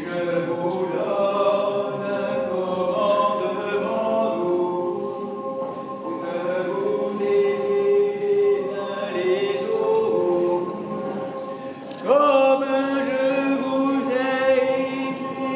Je vous donne un commandement doux, ne vous défiez l'un les autres, comme je vous ai écrit.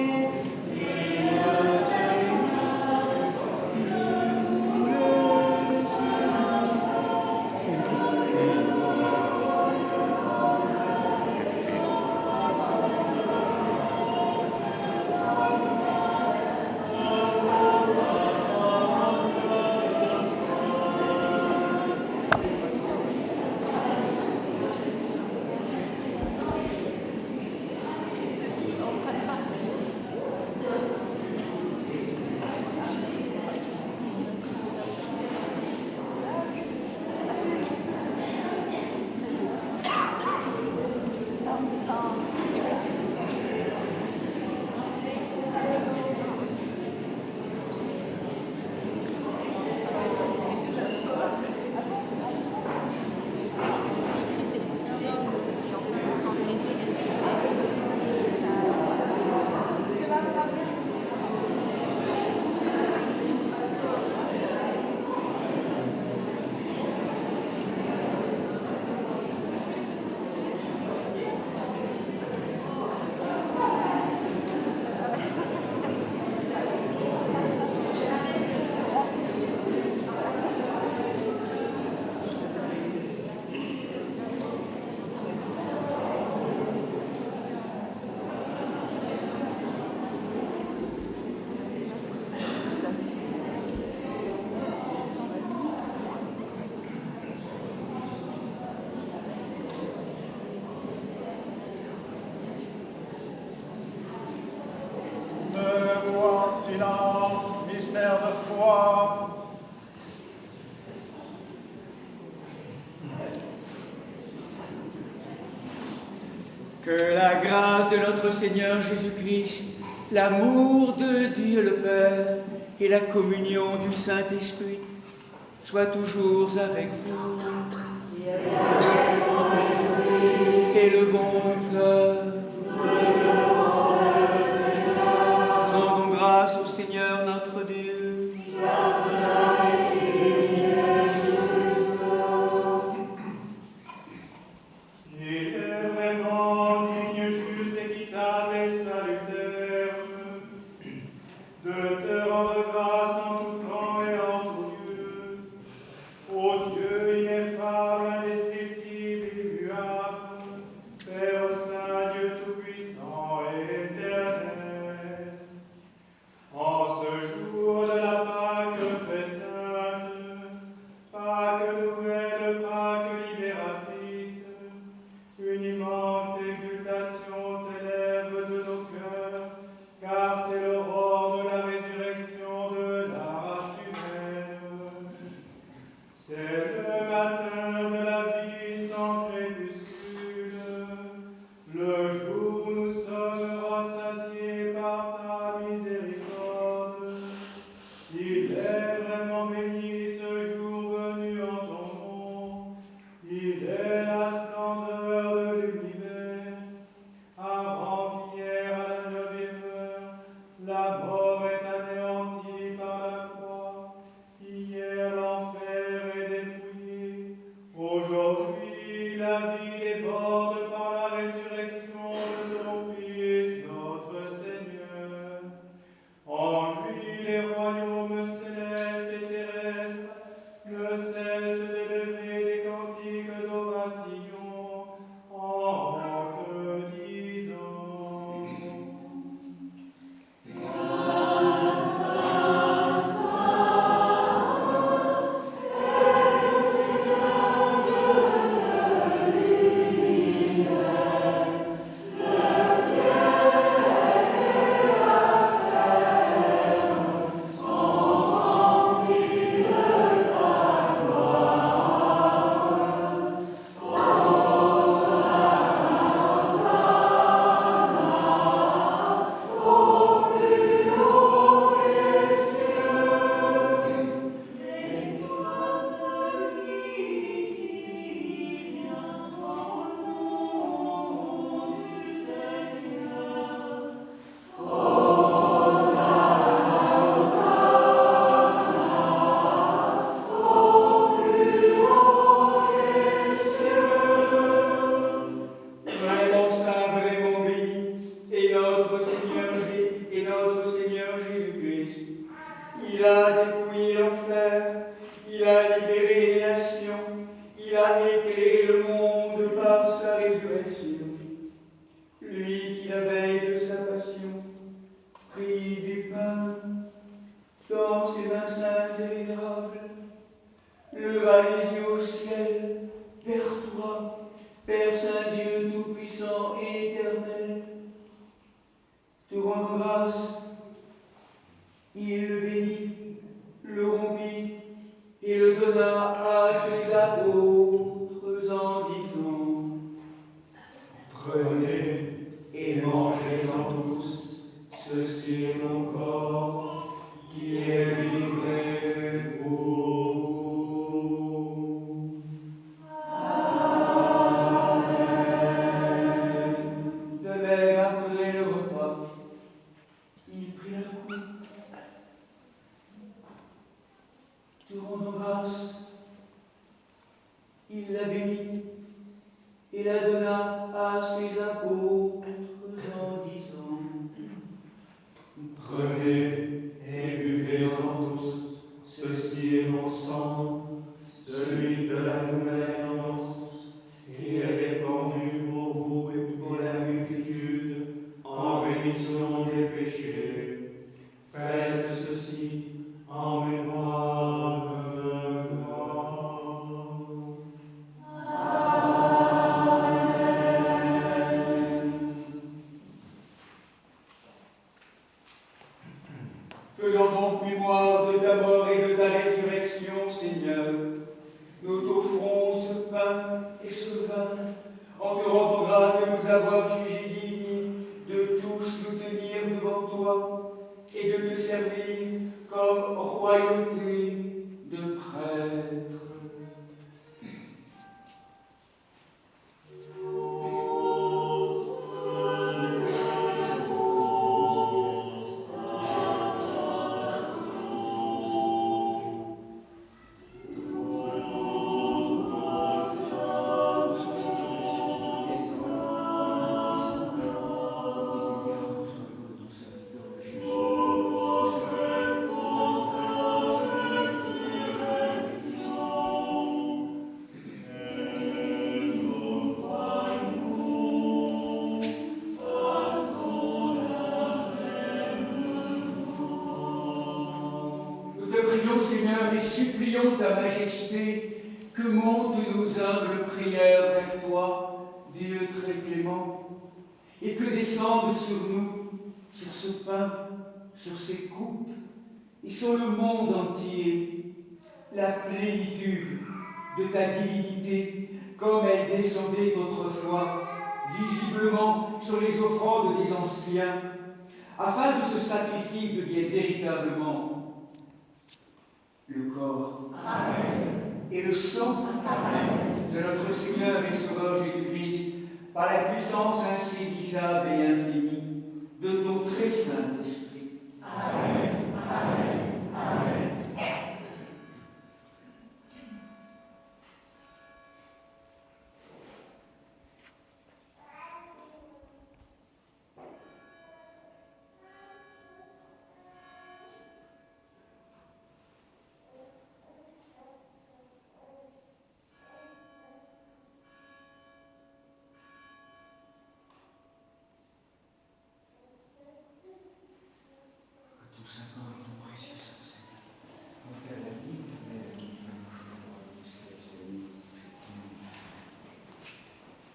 Debout en silence, mystère de foi. Que la grâce de notre Seigneur Jésus-Christ, l'amour de Dieu le Père et la communion du Saint-Esprit soient toujours avec vous. Élevons le cœur. Rendons grâce au Seigneur notre Dieu. Il est vraiment digne, juste, équitable et salutaire de te rendre grâce en tout temps et en tout lieu. Ô Dieu ineffable, indescriptible, immuable, Père Saint, Dieu Tout-Puissant et éternel. En ce jour de la Pâque très sainte, Pâque nouvelle, Pâque libératrice, une immense exultation célèbre Il a dépouillé l'enfer, il a libéré les nations, il a éclairé le monde par sa résurrection. Lui qui, la veille de sa passion, prit du pain dans ses mains saintes et vénérables, leva les yeux au ciel vers toi, Père Saint Dieu Tout-Puissant et Éternel. Te rendant grâce, il le bénit, le rompit et le donna à ses apôtres en disant: Prenez et mangez-en tous, ceci est mon corps qui est livré pour vous. De même, après le repas, il prit la coupe, te rendant grâce, il la bénit et la donna à ses apôtres en disant: Prenez et buvez-en tous, ceci est mon sang, celui de la nouvelle alliance, qui est répandu pour vous et pour la multitude, en rémission des péchés. Faites ceci en mémoire de moi. Faisons donc mémoire de ta mort et de ta résurrection, Seigneur. Nous t'offrons ce pain et ce vin, en te rendant grâce de nous avoir jugés dignes de tous nous tenir devant toi et de te servir comme royauté de prêtres. Seigneur, et supplions ta majesté que montent nos humbles prières vers toi, Dieu très clément, et que descende sur nous, sur ce pain, sur ces coupes, et sur le monde entier, la plénitude de ta divinité, comme elle descendait autrefois, visiblement sur les offrandes des anciens, afin que ce sacrifice devienne véritablement le corps Amen. Et le sang Amen. De notre Seigneur et Sauveur Jésus-Christ, par la puissance insaisissable et infinie de ton très Saint-Esprit. Amen. Amen. Amen.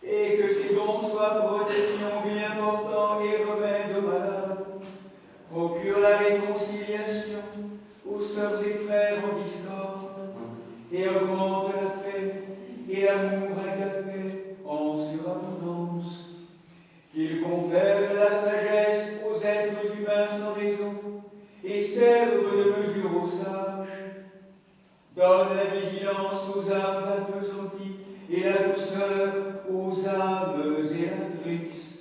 Et que ces dons soient protection, vie important et remède aux malades. Procure la réconciliation aux sœurs et frères en discorde, et augmente la paix et l'amour agapé en surabondance. Qu'il confère la sagesse aux êtres humains sans raison, et serve de mesure aux sages. Donne la vigilance aux âmes appesanties, et la douceur aux âmes zélatrices,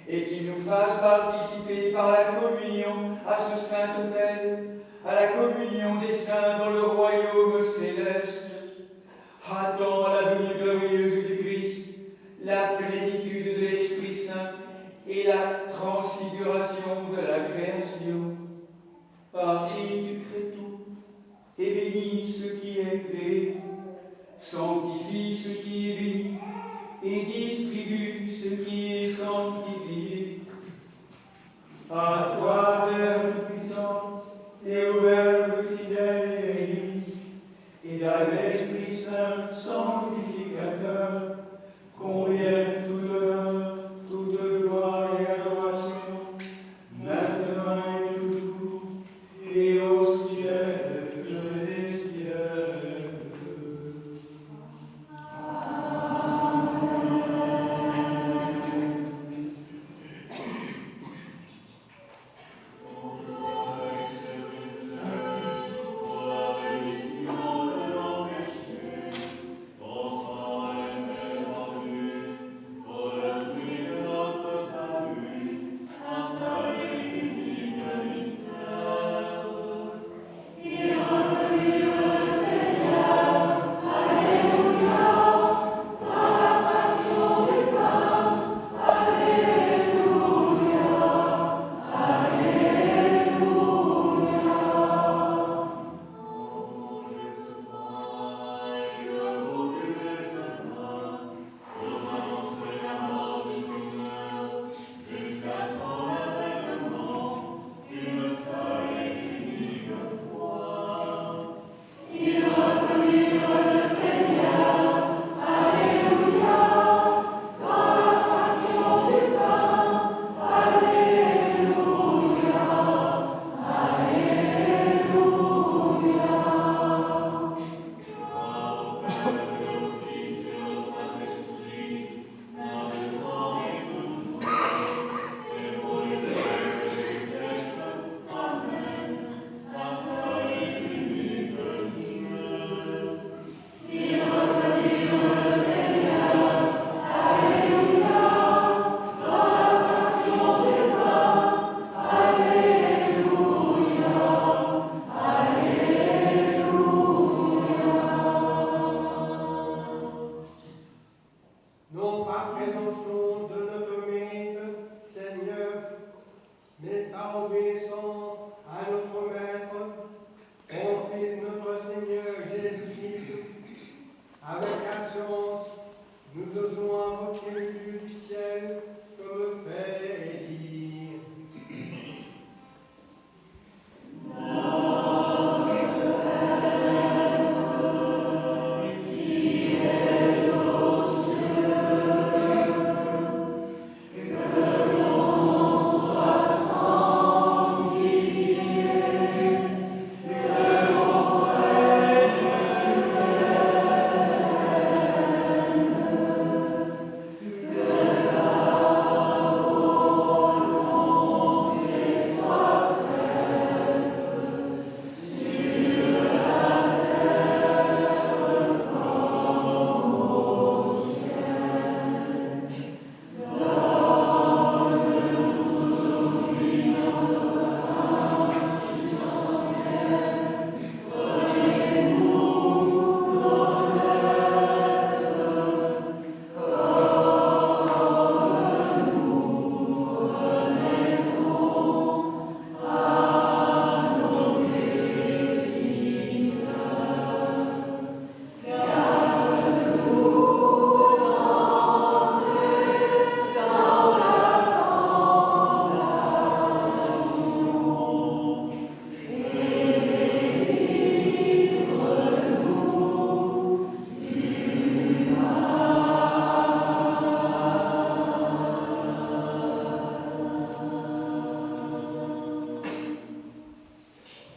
et qu'il nous fasse participer par la communion à ce saint autel, à la communion des saints dans le royaume céleste. Attends la venue glorieuse du Christ, la plénitude de l'Esprit Saint et la transfiguration de la création. Par qui tu crées et bénis ce qui est créé, sanctifie ce qui est béni, et distribue ce qui est sanctifié. À toi, Père puissant, et au Verbe fidèle et à l'Esprit Saint sanctificateur, conviennent tout honneur, toute gloire et adoration, maintenant et toujours, et au siècle des siècles. Non pas présomption de notre Maître, Seigneur, mais par obéissance à notre Maître, ton Fils, notre Seigneur Jésus-Christ. Avec assurance, nous osons invoquer le Dieu du ciel comme Père et dire.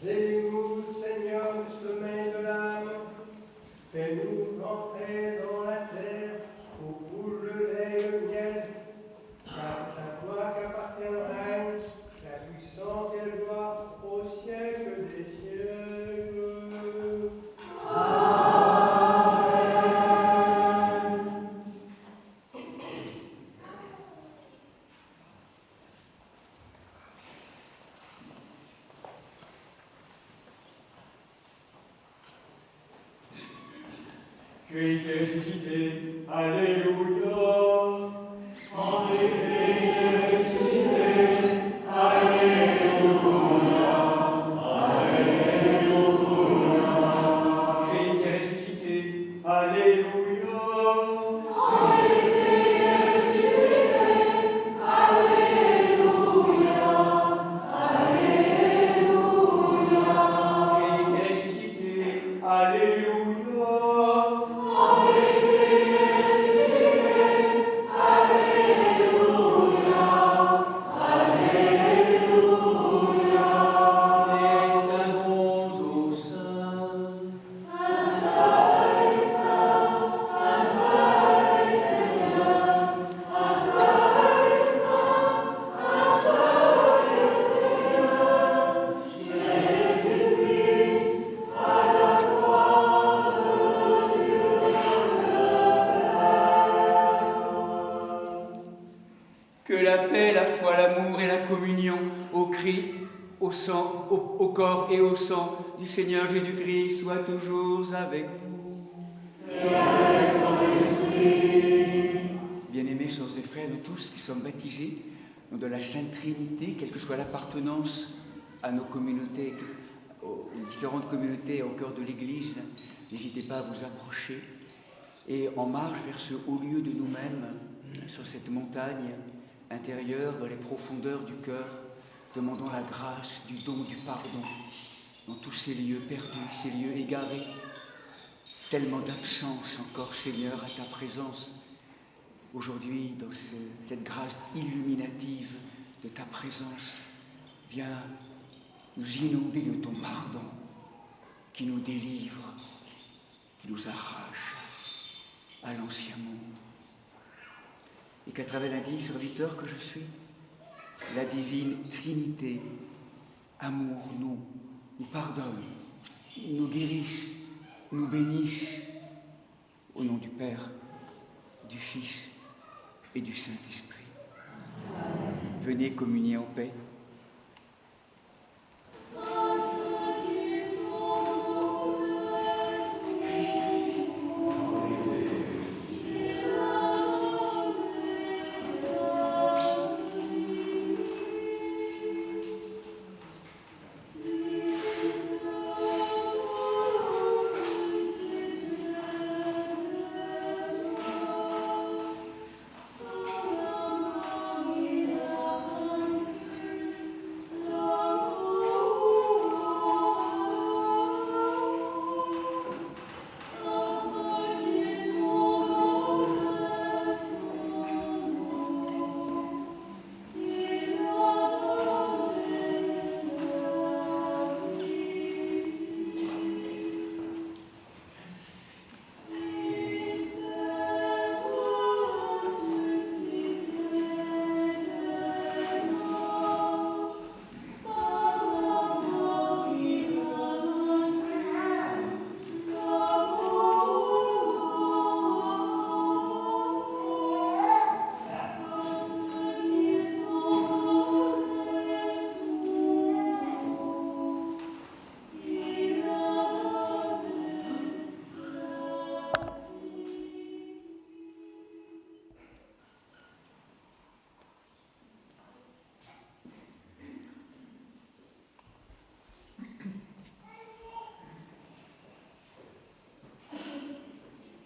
Délivre-nous, Seigneur, du sommeil de l'âme. Fais-nous entrer dans la terre où coule le lait et le miel. Car c'est à toi qu'appartient le règne, la puissance et le gloire au siècle des siècles. Amen. Christ est ressuscité, alléluia. En vérité, il est ressuscité. Alléluia. Alléluia. la paix, la foi, l'amour et la communion au Christ, au sang, au corps et au sang du Seigneur Jésus-Christ soient toujours avec vous. Et avec ton esprit. Bien-aimés sœurs et frères, nous tous qui sommes baptisés de la Sainte Trinité, quelle que soit l'appartenance à nos communautés, aux différentes communautés au cœur de l'Église, n'hésitez pas à vous approcher. Et en marche vers ce haut lieu de nous-mêmes, sur cette montagne intérieure, dans les profondeurs du cœur, demandons la grâce du don du pardon dans tous ces lieux perdus, ces lieux égarés. Tellement d'absence encore, Seigneur, à ta présence. Aujourd'hui, dans cette grâce illuminative de ta présence, viens nous inonder de ton pardon qui nous délivre, qui nous arrache à l'ancien monde. Et qu'à travers l'indigne serviteur que je suis, la divine Trinité, amour, nous pardonne, nous guérisse, nous bénisse, au nom du Père, du Fils et du Saint-Esprit. Venez communier en paix.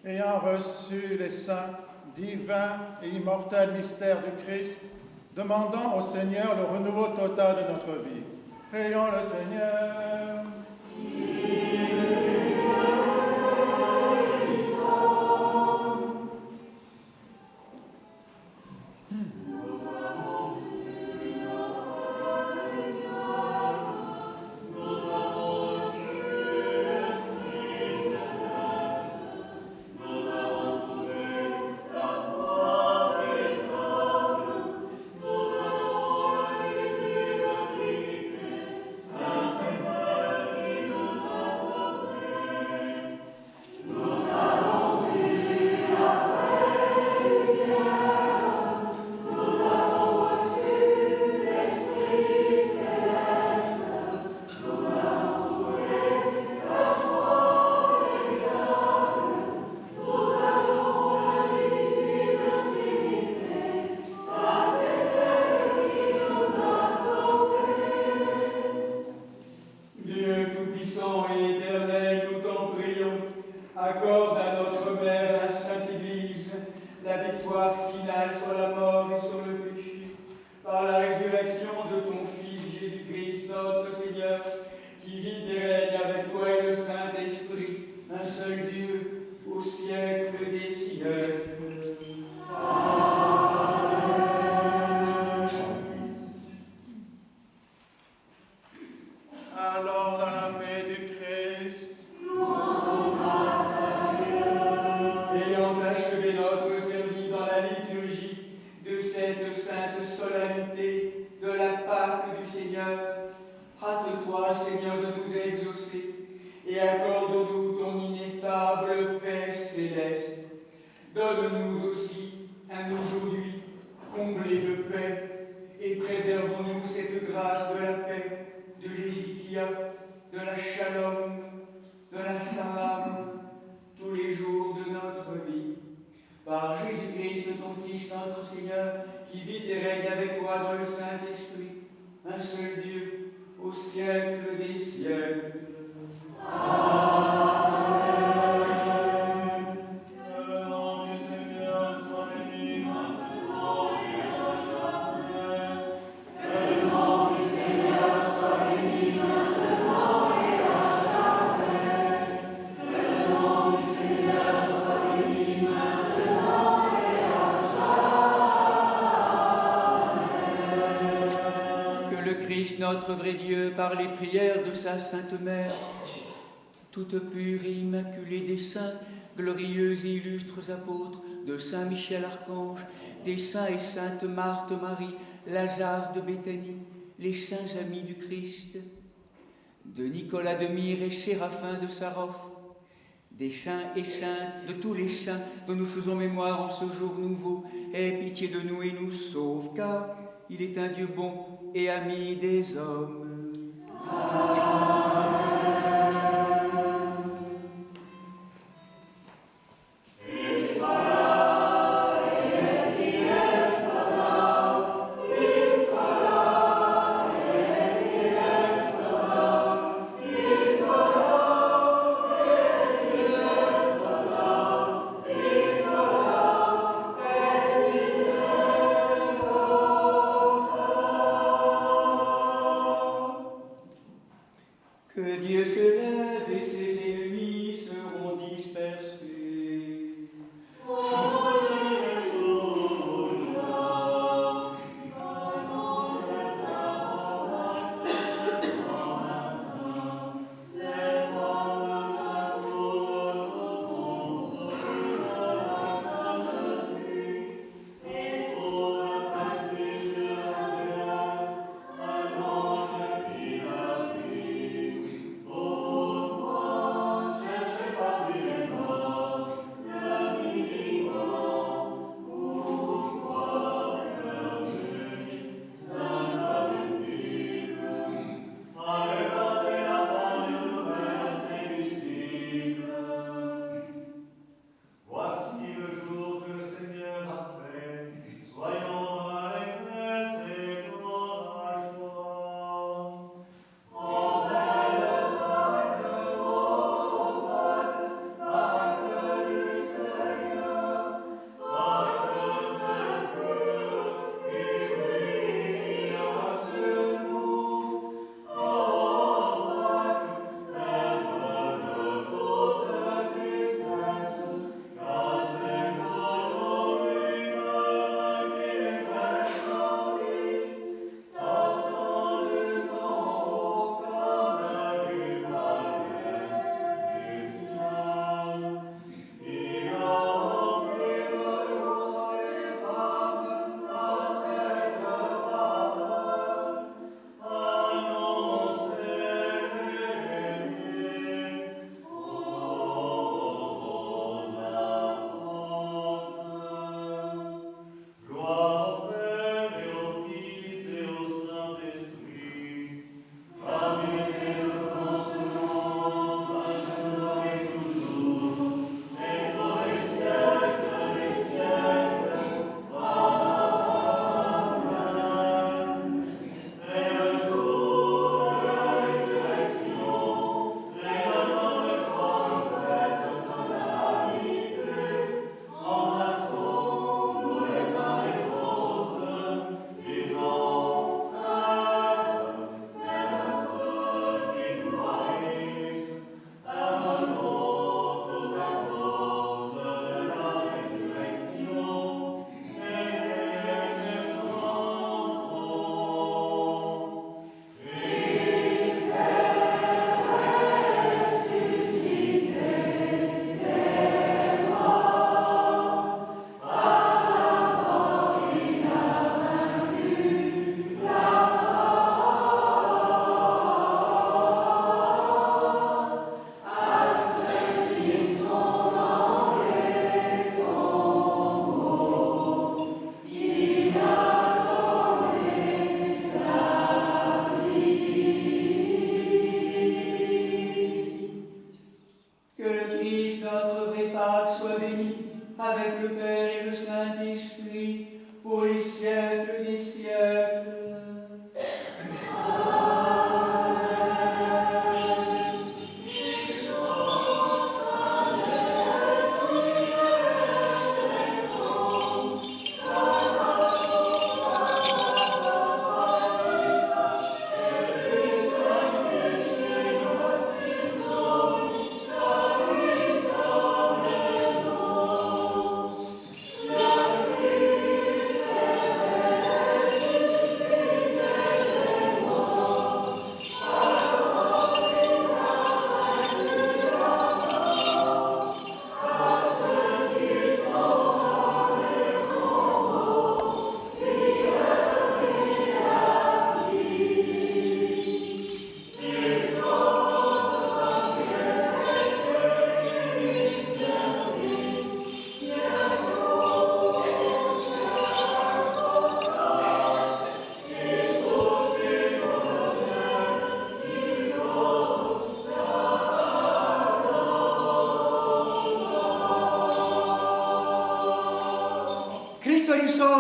Ayant reçu les saints, divins et immortels mystères du Christ, demandons au Seigneur le renouveau total de notre vie. Prions le Seigneur. Accorde à notre Mère, la Sainte Église, la victoire finale sur la mort et sur le péché, par la résurrection de ton Fils Jésus-Christ, notre Seigneur, qui vit et règne avec toi et le Saint-Esprit, un seul Dieu, au siècle des siècles. Allons dans la paix du Christ. Ayant achevé notre service dans la liturgie de cette sainte solennité de la Pâque du Seigneur, hâte-toi, Seigneur, de nous exaucer et accorde-nous ton ineffable paix céleste. Donne-nous aussi un aujourd'hui comblé de paix shalom de la Salam tous les jours de notre vie. Par Jésus-Christ, ton Fils, notre Seigneur, qui vit et règne avec toi dans le Saint-Esprit, un seul Dieu, au siècle des siècles. Notre vrai Dieu, par les prières de sa Sainte Mère, toute pure et immaculée, des saints, glorieux et illustres apôtres, de Saint Michel Archange, des saints et saintes Marthe Marie, Lazare de Béthanie, les saints amis du Christ, de Nicolas de Myre et Séraphin de Sarov, des saints et saintes, de tous les saints dont nous faisons mémoire en ce jour nouveau, aie pitié de nous et nous sauve, car il est un Dieu bon et ami des hommes.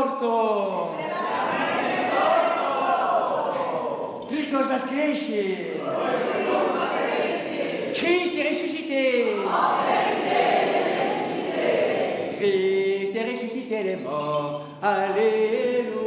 risorto! Christos cresce! Christ est ressuscité! Christ est ressuscité les morts! Alléluia!